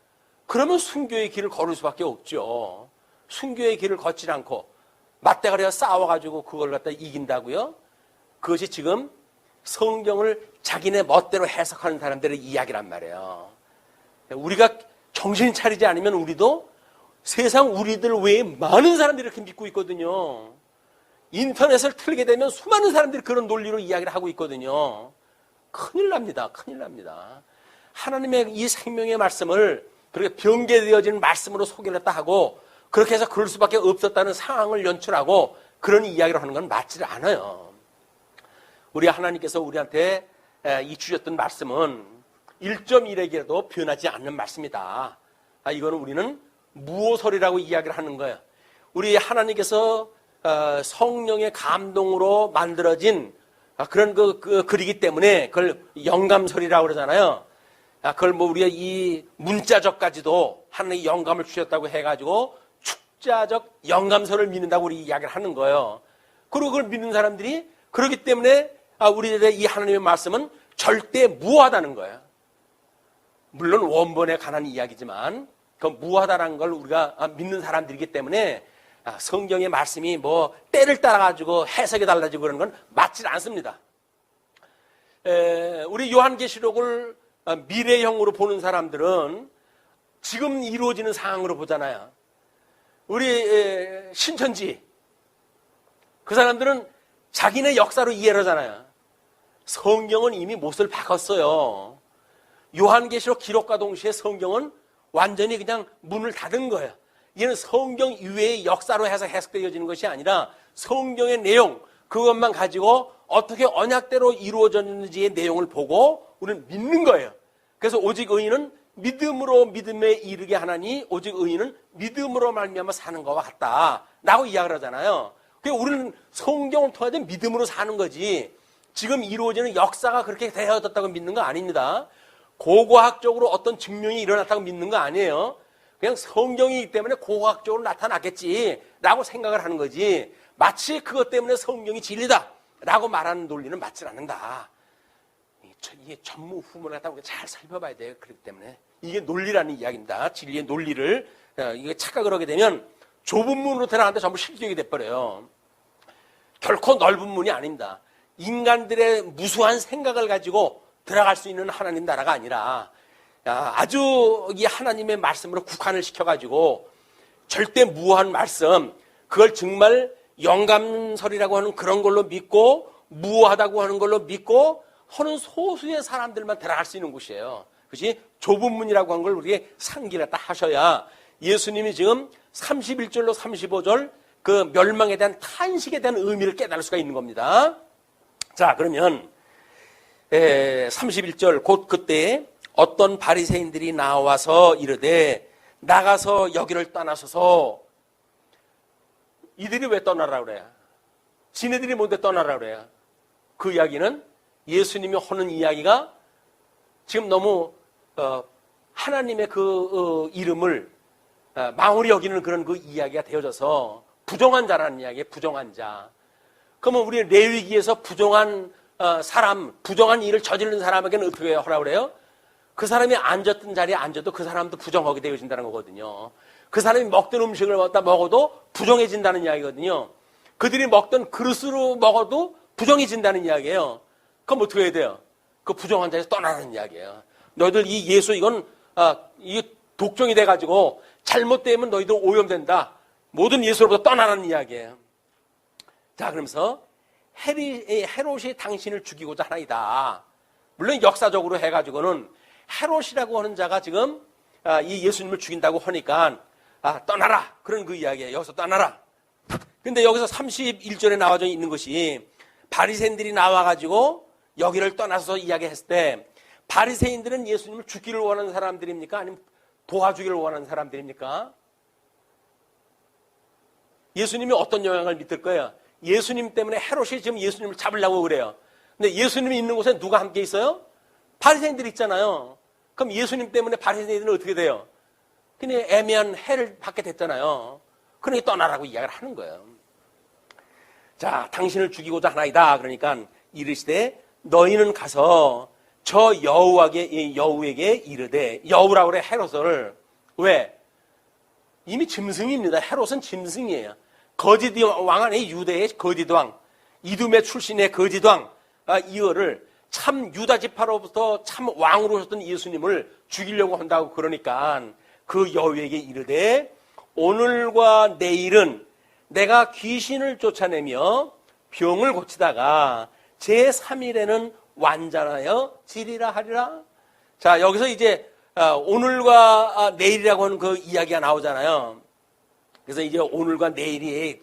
그러면 순교의 길을 걸을 수밖에 없죠. 순교의 길을 걷지 않고 맞대가리가 싸워가지고 그걸 갖다 이긴다고요? 그것이 지금 성경을 자기네 멋대로 해석하는 사람들의 이야기란 말이에요. 우리가 정신 차리지 않으면 우리도 세상 우리들 외에 많은 사람들이 이렇게 믿고 있거든요. 인터넷을 틀게 되면 수많은 사람들이 그런 논리로 이야기를 하고 있거든요. 큰일 납니다. 큰일 납니다. 하나님의 이 생명의 말씀을 그렇게 변개되어진 말씀으로 소개를 했다 하고 그렇게 해서 그럴 수밖에 없었다는 상황을 연출하고 그런 이야기를 하는 건 맞지 않아요. 우리 하나님께서 우리한테 이 주셨던 말씀은 1.1에게도 변하지 않는 말씀이다. 이거는 우리는 무오설이라고 이야기를 하는 거예요. 우리 하나님께서 성령의 감동으로 만들어진 그런 글이기 때문에 그걸 영감설이라고 그러잖아요. 그걸 뭐 우리가 이 문자적까지도 하나님의 영감을 주셨다고 해가지고 축자적 영감설을 믿는다고 우리 이야기를 하는 거예요. 그리고 그걸 믿는 사람들이 그렇기 때문에 우리들의 이 하나님의 말씀은 절대 무하다는 거예요. 물론 원본에 관한 이야기지만 그 무하다라는 걸 우리가 믿는 사람들이기 때문에 성경의 말씀이 뭐 때를 따라가지고 해석이 달라지고 그런 건 맞지 않습니다. 우리 요한계시록을 미래형으로 보는 사람들은 지금 이루어지는 상황으로 보잖아요. 우리 신천지 그 사람들은 자기네 역사로 이해를 하잖아요. 성경은 이미 못을 박았어요. 요한계시록 기록과 동시에 성경은 완전히 그냥 문을 닫은 거예요. 이는 성경 이외의 역사로 해서 해석되어지는 것이 아니라 성경의 내용 그것만 가지고 어떻게 언약대로 이루어졌는지의 내용을 보고 우리는 믿는 거예요. 그래서 오직 의인은 믿음으로 믿음에 이르게 하나니 오직 의인은 믿음으로 말미암아 사는 것과 같다라고 이야기를 하잖아요. 그래서 우리는 성경을 통해서 믿음으로 사는 거지 지금 이루어지는 역사가 그렇게 되어졌다고 믿는 거 아닙니다. 고고학적으로 어떤 증명이 일어났다고 믿는 거 아니에요. 그냥 성경이기 때문에 고고학적으로 나타났겠지라고 생각을 하는 거지 마치 그것 때문에 성경이 진리다라고 말하는 논리는 맞지 않는다. 이게 전무후무를 갖다 우리가 잘 살펴봐야 돼요. 그렇기 때문에 이게 논리라는 이야기입니다. 진리의 논리를 이게 착각을 하게 되면 좁은 문으로 들어가는데 전부 실격이 돼버려요. 결코 넓은 문이 아닙니다. 인간들의 무수한 생각을 가지고 들어갈 수 있는 하나님 나라가 아니라 아주 이 하나님의 말씀으로 국한을 시켜가지고 절대 무한 말씀 그걸 정말 영감설이라고 하는 그런 걸로 믿고 무하다고 하는 걸로 믿고 하는 소수의 사람들만 들어갈 수 있는 곳이에요. 그것이 좁은 문이라고 한 걸 우리에게 상기를 딱 하셔야 예수님이 지금 31절로 35절 그 멸망에 대한 탄식에 대한 의미를 깨달을 수가 있는 겁니다. 자, 그러면 31절 곧 그때 어떤 바리새인들이 나와서 이르되 나가서 여기를 떠나소서. 이들이 왜 떠나라 그래요? 지네들이 뭔데 떠나라 그래요? 그 이야기는 예수님이 하는 이야기가 지금 너무 하나님의 그 이름을 망홀히 여기는 그런 그 이야기가 되어져서 부정한 자라는 이야기예요. 부정한 자. 그러면 우리 레위기에서 부정한 사람, 부정한 일을 저지른 사람에게는 어떻게 하라고 그래요? 그 사람이 앉았던 자리에 앉아도 그 사람도 부정하게 되어진다는 거거든요. 그 사람이 먹던 음식을 먹어도 부정해진다는 이야기거든요. 그들이 먹던 그릇으로 먹어도 부정해진다는 이야기예요. 그럼 어떻게 해야 돼요? 그 부정한 자에서 떠나는 이야기예요. 너희들 이 예수 이건 이게 독종이 돼가지고 잘못되면 너희들 오염된다. 모든 예수로부터 떠나라는 이야기예요. 자, 그러면서 헤롯이 당신을 죽이고자 하나이다. 물론 역사적으로 해가지고는 헤롯이라고 하는 자가 지금 이 예수님을 죽인다고 하니까 떠나라. 그런 그 이야기예요. 여기서 떠나라. 근데 여기서 31절에 나와져 있는 것이 바리새인들이 나와가지고 여기를 떠나서 이야기했을 때 바리새인들은 예수님을 죽기를 원하는 사람들입니까? 아니면 도와주기를 원하는 사람들입니까? 예수님이 어떤 영향을 미칠 거예요? 예수님 때문에 헤롯이 지금 예수님을 잡으려고 그래요. 근데 예수님이 있는 곳에 누가 함께 있어요? 바리새인들이 있잖아요. 그럼 예수님 때문에 바리새인들은 어떻게 돼요? 그냥 애매한 해를 받게 됐잖아요. 그러니 떠나라고 이야기를 하는 거예요. 자, 당신을 죽이고자 하나이다. 그러니까 이르시되 너희는 가서 저 여우에게 이르되, 여우라고 그래 헤롯을. 왜? 이미 짐승입니다. 헤롯은 짐승이에요. 거짓 왕 안에 유대의 거짓 왕, 이둠의 출신의 거짓 왕 이어를 참 유다 지파로부터 참 왕으로 오셨던 예수님을 죽이려고 한다고. 그러니까 그 여우에게 이르되 오늘과 내일은 내가 귀신을 쫓아내며 병을 고치다가 제3일에는 완전하여 지리라 하리라. 자, 여기서 이제 오늘과 내일이라고 하는 그 이야기가 나오잖아요. 그래서 이제 오늘과 내일이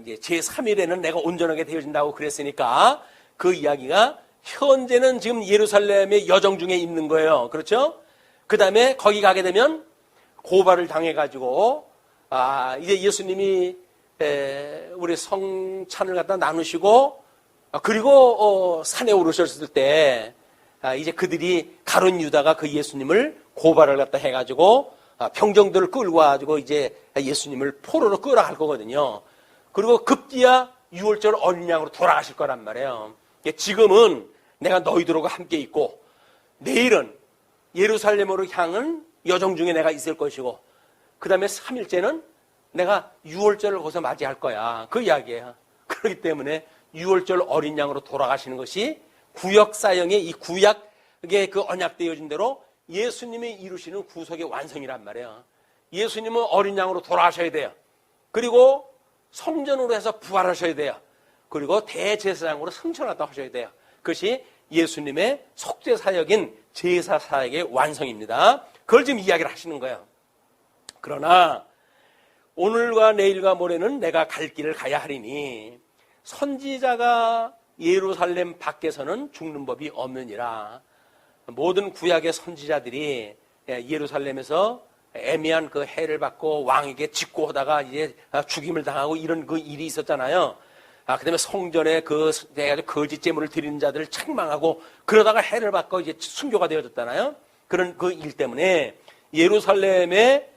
이제 제3일에는 내가 온전하게 되어진다고 그랬으니까 그 이야기가 현재는 지금 예루살렘의 여정 중에 있는 거예요. 그렇죠? 그 다음에 거기 가게 되면 고발을 당해가지고 이제 예수님이 우리 성찬을 갖다 나누시고 그리고 산에 오르셨을 때 이제 그들이 가룟 유다가 그 예수님을 고발을 갖다 해가지고 병정들을 끌고 와가지고 이제 예수님을 포로로 끌어갈 거거든요. 그리고 급기야 6월절 어린 양으로 돌아가실 거란 말이에요. 지금은 내가 너희들과 함께 있고 내일은 예루살렘으로 향한 여정 중에 내가 있을 것이고 그 다음에 3일째는 내가 6월절을 거기서 맞이할 거야. 그 이야기예요. 그렇기 때문에 6월절 어린 양으로 돌아가시는 것이 구역사형의 이 구약의 그 언약되어진 대로 예수님이 이루시는 구속의 완성이란 말이에요. 예수님은 어린 양으로 돌아가셔야 돼요. 그리고 성전으로 해서 부활하셔야 돼요. 그리고 대제사장으로 승천하다 하셔야 돼요. 그것이 예수님의 속죄사역인 제사사역의 완성입니다. 그걸 지금 이야기를 하시는 거예요. 그러나 오늘과 내일과 모레는 내가 갈 길을 가야 하리니 선지자가 예루살렘 밖에서는 죽는 법이 없느니라. 모든 구약의 선지자들이 예루살렘에서 애매한 그 해를 받고 왕에게 직고하다가 이제 죽임을 당하고 이런 그 일이 있었잖아요. 그 다음에 성전에 그 거짓 제물을 드리는 자들을 책망하고 그러다가 해를 받고 이제 순교가 되어졌잖아요. 그런 그 일 때문에 예루살렘의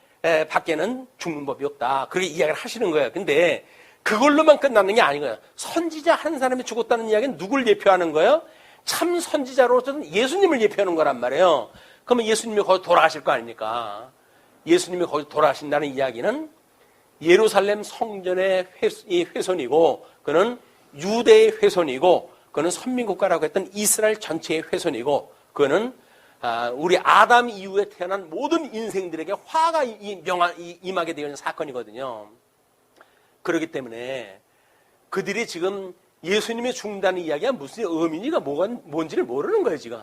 밖에는 죽는 법이 없다. 그렇게 이야기를 하시는 거예요. 근데 그걸로만 끝나는 게 아니고요. 선지자 한 사람이 죽었다는 이야기는 누굴 예표하는 거예요? 참 선지자로서는 예수님을 예표하는 거란 말이에요. 그러면 예수님이 거기 돌아가실 거 아닙니까? 예수님이 거기 돌아가신다는 이야기는 예루살렘 성전의 훼손이고 그는 유대의 훼손이고 그는 선민국가라고 했던 이스라엘 전체의 훼손이고 그는 우리 아담 이후에 태어난 모든 인생들에게 화가 임하게 되어 있는 사건이거든요. 그렇기 때문에 그들이 지금 예수님이 죽는다는 이야기가 무슨 의미가 뭔지를 모르는 거예요, 지금.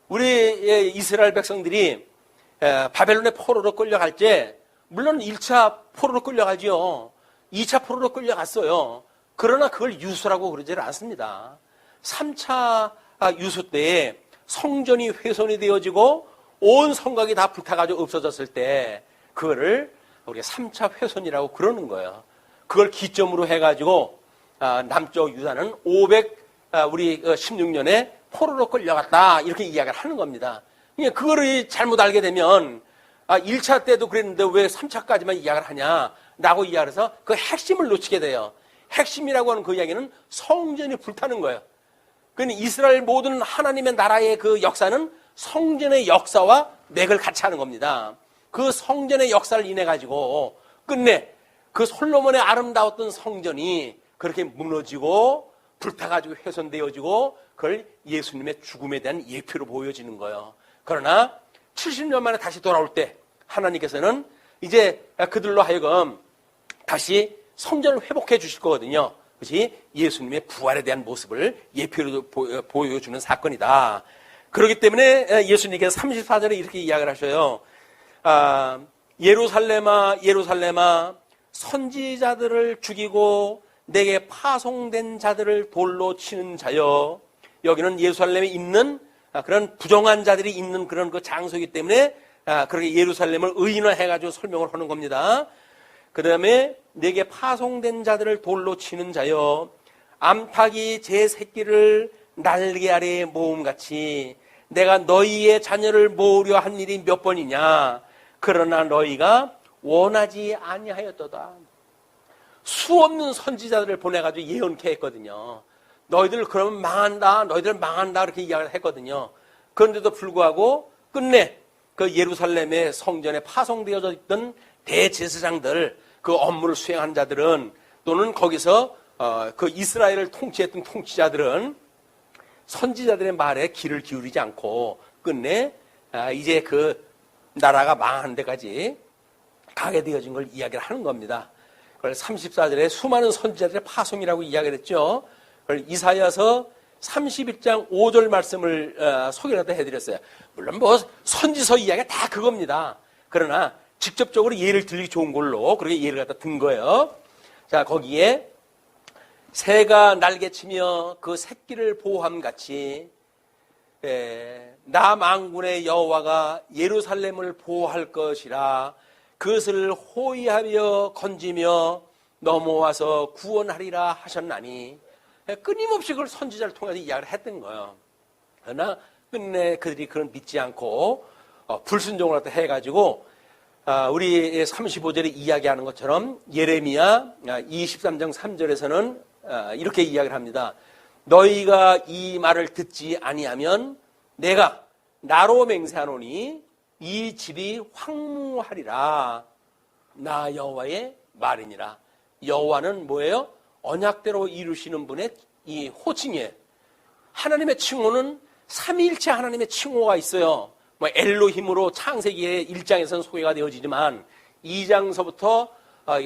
우리 이스라엘 백성들이 바벨론의 포로로 끌려갈 때, 물론 1차 포로로 끌려가지요. 2차 포로로 끌려갔어요. 그러나 그걸 유수라고 그러지 않습니다. 3차 유수 때에 성전이 훼손이 되어지고 온 성곽이 다 불타가지고 없어졌을 때 그거를 우리가 3차 훼손이라고 그러는 거예요. 그걸 기점으로 해가지고 남쪽 유다는 516년에 포로로 끌려갔다 이렇게 이야기를 하는 겁니다. 그러니까 그거를 잘못 알게 되면 1차 때도 그랬는데 왜 3차까지만 이야기를 하냐라고 이야기를 해서 그 핵심을 놓치게 돼요. 핵심이라고 하는 그 이야기는 성전이 불타는 거예요. 그러니까 이스라엘 모든 하나님의 나라의 그 역사는 성전의 역사와 맥을 같이 하는 겁니다. 그 성전의 역사를 인해 가지고 끝내 그 솔로몬의 아름다웠던 성전이 그렇게 무너지고 불타가지고 훼손되어지고 그걸 예수님의 죽음에 대한 예표로 보여지는 거예요. 그러나 70년 만에 다시 돌아올 때 하나님께서는 이제 그들로 하여금 다시 성전을 회복해 주실 거거든요. 그것이 예수님의 부활에 대한 모습을 예표로 보여주는 사건이다. 그렇기 때문에 예수님께서 34절에 이렇게 이야기를 하셔요. 예루살렘아 예루살렘아 선지자들을 죽이고 내게 파송된 자들을 돌로 치는 자여. 여기는 예루살렘에 있는 그런 부정한 자들이 있는 그런 그 장소이기 때문에 그렇게 예루살렘을 의인화해가지고 설명을 하는 겁니다. 그 다음에 내게 파송된 자들을 돌로 치는 자여. 암탉이 제 새끼를 날개 아래에 모음같이 내가 너희의 자녀를 모으려 한 일이 몇 번이냐. 그러나 너희가 원하지 아니하였도다. 수없는 선지자들을 보내가지고 예언케 했거든요. 너희들 그러면 망한다. 너희들 망한다. 이렇게 이야기를 했거든요. 그런데도 불구하고 끝내 그 예루살렘의 성전에 파송되어져 있던 대제사장들, 그 업무를 수행한 자들은 또는 거기서 그 이스라엘을 통치했던 통치자들은 선지자들의 말에 귀를 기울이지 않고 끝내 이제 그 나라가 망하는 데까지 가게 되어진 걸 이야기를 하는 겁니다. 그걸 34절에 수많은 선지자들의 파송이라고 이야기를 했죠. 그걸 이사야서 31장 5절 말씀을 소개를 해드렸어요. 물론 뭐 선지서 이야기가 다 그겁니다. 그러나 직접적으로 예를 들기 좋은 걸로 그렇게 예를 갖다 든 거예요. 자, 거기에 새가 날개치며 그 새끼를 보호함같이 나 만군의 여호와가 예루살렘을 보호할 것이라. 그것을 호위하며 건지며 넘어와서 구원하리라 하셨나니. 끊임없이 그걸 선지자를 통해서 이야기를 했던 거예요. 그러나 끝내 그들이 그걸 믿지 않고 불순종을 해가지고 우리 35절에 이야기하는 것처럼 예레미야 23장 3절에서는 이렇게 이야기를 합니다. 너희가 이 말을 듣지 아니하면 내가 나로 맹세하노니 이 집이 황무하리라. 나 여호와의 말이니라. 여호와는 뭐예요? 언약대로 이루시는 분의 이 호칭이에요. 하나님의 칭호는 삼위일체 하나님의 칭호가 있어요. 뭐 엘로힘으로 창세기의 1장에서는 소개가 되어지지만 2장서부터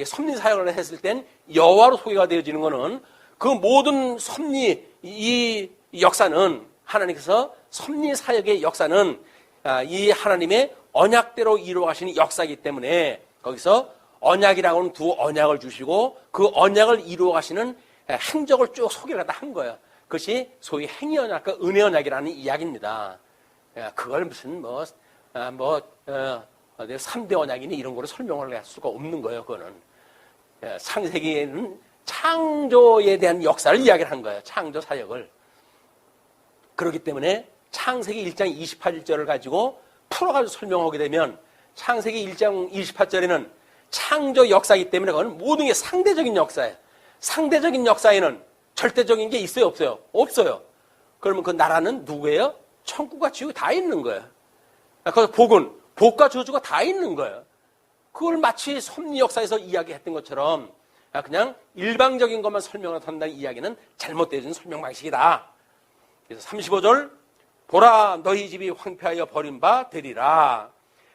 섭리 사역을 했을 땐 여호와로 소개가 되어지는 것은 그 모든 섭리 이 역사는 하나님께서 섭리 사역의 역사는 이 하나님의 언약대로 이루어가시는 역사이기 때문에 거기서 언약이라고 하는 두 언약을 주시고 그 언약을 이루어가시는 행적을 쭉 소개를 한 거예요. 그것이 소위 행위 언약과 은혜 언약이라는 이야기입니다. 그걸 무슨 3대 언약이니 이런 거로 설명을 할 수가 없는 거예요. 그거는 창세기에는 창조에 대한 역사를 이야기를 한 거예요. 창조 사역을. 그렇기 때문에 창세기 1장 28절을 가지고 풀어가지고 설명하게 되면 창세기 1장 28절에는 창조 역사이기 때문에 그건 모든 게 상대적인 역사예요. 상대적인 역사에는 절대적인 게 있어요? 없어요? 없어요. 그러면 그 나라는 누구예요? 천국과 지옥이 다 있는 거예요. 그래서 복은 복과 저주가 다 있는 거예요. 그걸 마치 섭리 역사에서 이야기했던 것처럼 그냥 일방적인 것만 설명을 한다는 이야기는 잘못되어진 설명 방식이다. 그래서 35절 보라 너희 집이 황폐하여 버림바 되리라.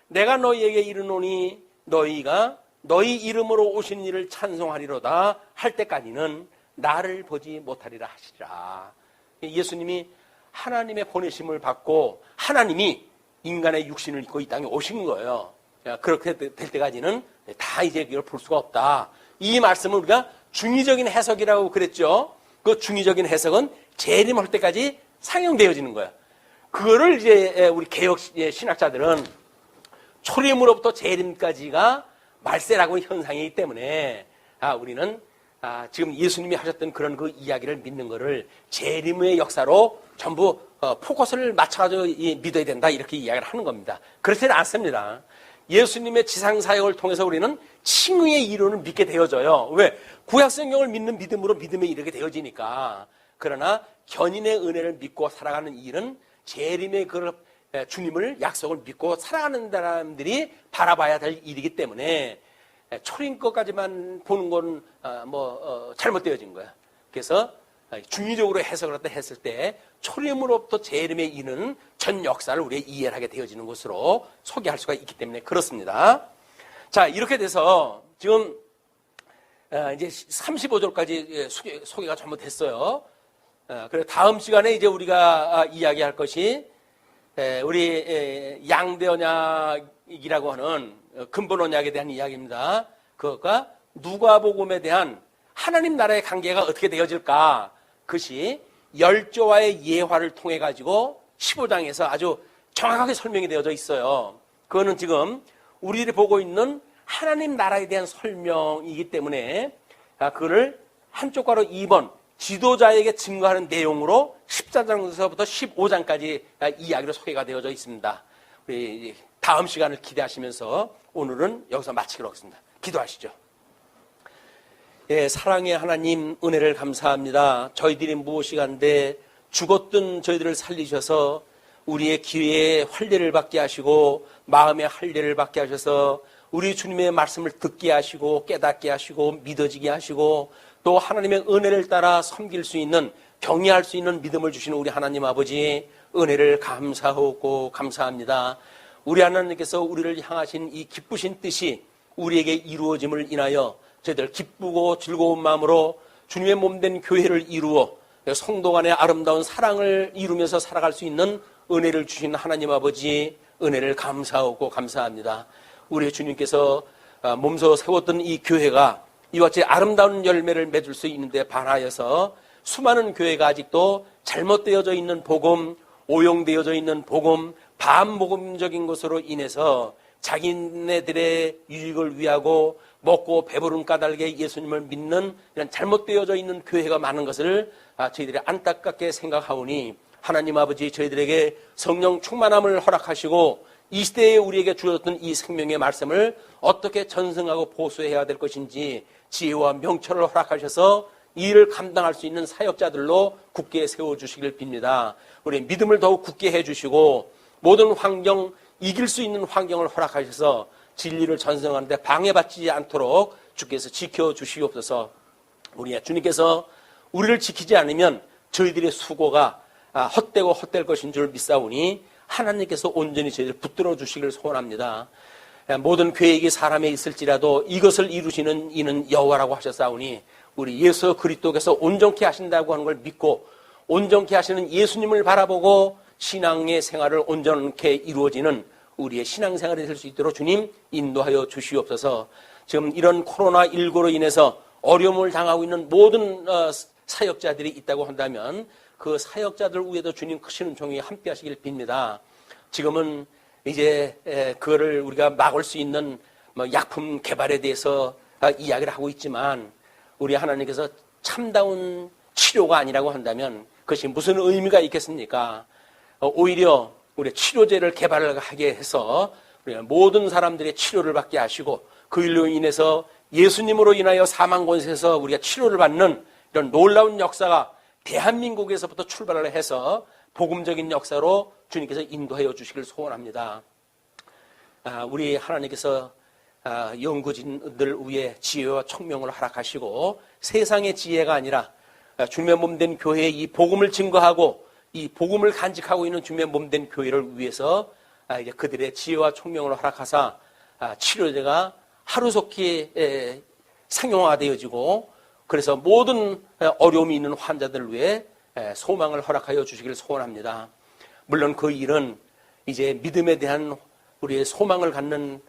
내가 너희에게 이르노니 너희가 너희 이름으로 오신 이를 찬송하리로다 할 때까지는 나를 보지 못하리라 하시리라. 예수님이 하나님의 보내심을 받고 하나님이 인간의 육신을 입고 이 땅에 오신 거예요. 그렇게 될 때까지는 다 이제 이걸 볼 수가 없다. 이 말씀을 우리가 중의적인 해석이라고 그랬죠. 그 중의적인 해석은 재림할 때까지 상용되어지는 거예요. 그거를 이제 우리 개혁 신학자들은 초림으로부터 재림까지가 말세라고 현상이기 때문에 우리는 지금 예수님이 하셨던 그런 그 이야기를 믿는 거를 재림의 역사로 전부 포커스를 맞춰가지고 믿어야 된다 이렇게 이야기를 하는 겁니다. 그렇지는 않습니다. 예수님의 지상사역을 통해서 우리는 칭의의 이론을 믿게 되어져요. 왜? 구약성경을 믿는 믿음으로 믿음에 이르게 되어지니까. 그러나 견인의 은혜를 믿고 살아가는 일은 재림의 그 주님을 약속을 믿고 살아가는 사람들이 바라봐야 될 일이기 때문에 초림 것까지만 보는 건 잘못되어진 거야. 그래서 중의적으로 해석을 했을 때 초림으로부터 재림에 이르는 전 역사를 우리가 이해를 하게 되어지는 것으로 소개할 수가 있기 때문에 그렇습니다. 자, 이렇게 돼서 지금 이제 35절까지 소개가 전부 됐어요. 그래서 다음 시간에 이제 우리가 이야기할 것이 우리 양대 언약이라고 하는 근본 언약에 대한 이야기입니다. 그것과 누가복음에 대한 하나님 나라의 관계가 어떻게 되어질까? 그것이 열조와의 예화를 통해 가지고 15장에서 아주 정확하게 설명이 되어져 있어요. 그거는 지금 우리들이 보고 있는 하나님 나라에 대한 설명이기 때문에 그거를 한쪽가로 2번 지도자에게 증거하는 내용으로 14장에서부터 15장까지 이야기로 소개가 되어져 있습니다. 우리 다음 시간을 기대하시면서 오늘은 여기서 마치기로 하겠습니다. 기도하시죠. 예, 사랑의 하나님 은혜를 감사합니다. 저희들이 무엇이간데 죽었던 저희들을 살리셔서 우리의 기회에 활례를 받게 하시고 마음의 할례를 받게 하셔서 우리 주님의 말씀을 듣게 하시고 깨닫게 하시고 믿어지게 하시고 또 하나님의 은혜를 따라 섬길 수 있는 경외할 수 있는 믿음을 주시는 우리 하나님 아버지 은혜를 감사하고 감사합니다. 우리 하나님께서 우리를 향하신 이 기쁘신 뜻이 우리에게 이루어짐을 인하여 저희들 기쁘고 즐거운 마음으로 주님의 몸된 교회를 이루어 성도 간의 아름다운 사랑을 이루면서 살아갈 수 있는 은혜를 주신 하나님 아버지 은혜를 감사하고 감사합니다. 우리 주님께서 몸소 세웠던 이 교회가 이와 같이 아름다운 열매를 맺을 수 있는데 반하여서 수많은 교회가 아직도 잘못되어져 있는 복음, 오용되어져 있는 복음, 반복음적인 것으로 인해서 자기네들의 유익을 위하고 먹고 배부른 까닭에 예수님을 믿는 이런 잘못되어져 있는 교회가 많은 것을 저희들이 안타깝게 생각하오니 하나님 아버지 저희들에게 성령 충만함을 허락하시고 이 시대에 우리에게 주셨던 이 생명의 말씀을 어떻게 전승하고 보수해야 될 것인지 지혜와 명철을 허락하셔서 이 일을 감당할 수 있는 사역자들로 굳게 세워주시길 빕니다. 우리 믿음을 더욱 굳게 해주시고 모든 환경, 이길 수 있는 환경을 허락하셔서 진리를 전승하는데 방해받지 않도록 주께서 지켜주시옵소서. 우리 주님께서 우리를 지키지 않으면 저희들의 수고가 헛되고 헛될 것인 줄 믿사오니 하나님께서 온전히 저희를 붙들어 주시기를 소원합니다. 모든 계획이 사람에 있을지라도 이것을 이루시는 이는 여호와라고 하셨사오니 우리 예수 그리스도께서 온전케 하신다고 하는 걸 믿고 온전케 하시는 예수님을 바라보고 신앙의 생활을 온전케 이루어지는 우리의 신앙생활이 될 수 있도록 주님 인도하여 주시옵소서. 지금 이런 코로나19로 인해서 어려움을 당하고 있는 모든 사역자들이 있다고 한다면 그 사역자들 위에도 주님 크신 종이 함께 하시길 빕니다. 지금은 이제 그거를 우리가 막을 수 있는 약품 개발에 대해서 이야기를 하고 있지만 우리 하나님께서 참다운 치료가 아니라고 한다면 그것이 무슨 의미가 있겠습니까? 오히려 우리 치료제를 개발하게 해서 모든 사람들의 치료를 받게 하시고 그 일로 인해서 예수님으로 인하여 사망 권세에서 우리가 치료를 받는 이런 놀라운 역사가 대한민국에서부터 출발을 해서 복음적인 역사로 주님께서 인도하여 주시길 소원합니다. 우리 하나님께서 연구진들 위에 지혜와 총명을 허락하시고 세상의 지혜가 아니라 주님의 몸된 교회의 이 복음을 증거하고 이 복음을 간직하고 있는 주님의 몸된 교회를 위해서 이제 그들의 지혜와 총명을 허락하사 치료제가 하루속히 상용화되어지고 그래서 모든 어려움이 있는 환자들을 위해 소망을 허락하여 주시기를 소원합니다. 물론 그 일은 이제 믿음에 대한 우리의 소망을 갖는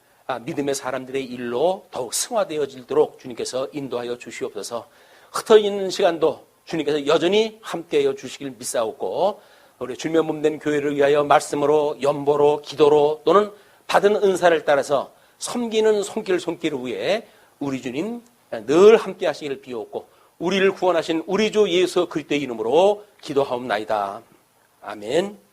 믿음의 사람들의 일로 더욱 승화되어지도록 주님께서 인도하여 주시옵소서. 흩어있는 시간도 주님께서 여전히 함께하여 주시길 믿사옵고, 우리 주님의 몸된 교회를 위하여 말씀으로, 연보로, 기도로 또는 받은 은사를 따라서 섬기는 손길을 위해 우리 주님 늘 함께 하시기를 비옵고, 우리를 구원하신 우리 주 예수 그리스도의 이름으로 기도하옵나이다. 아멘.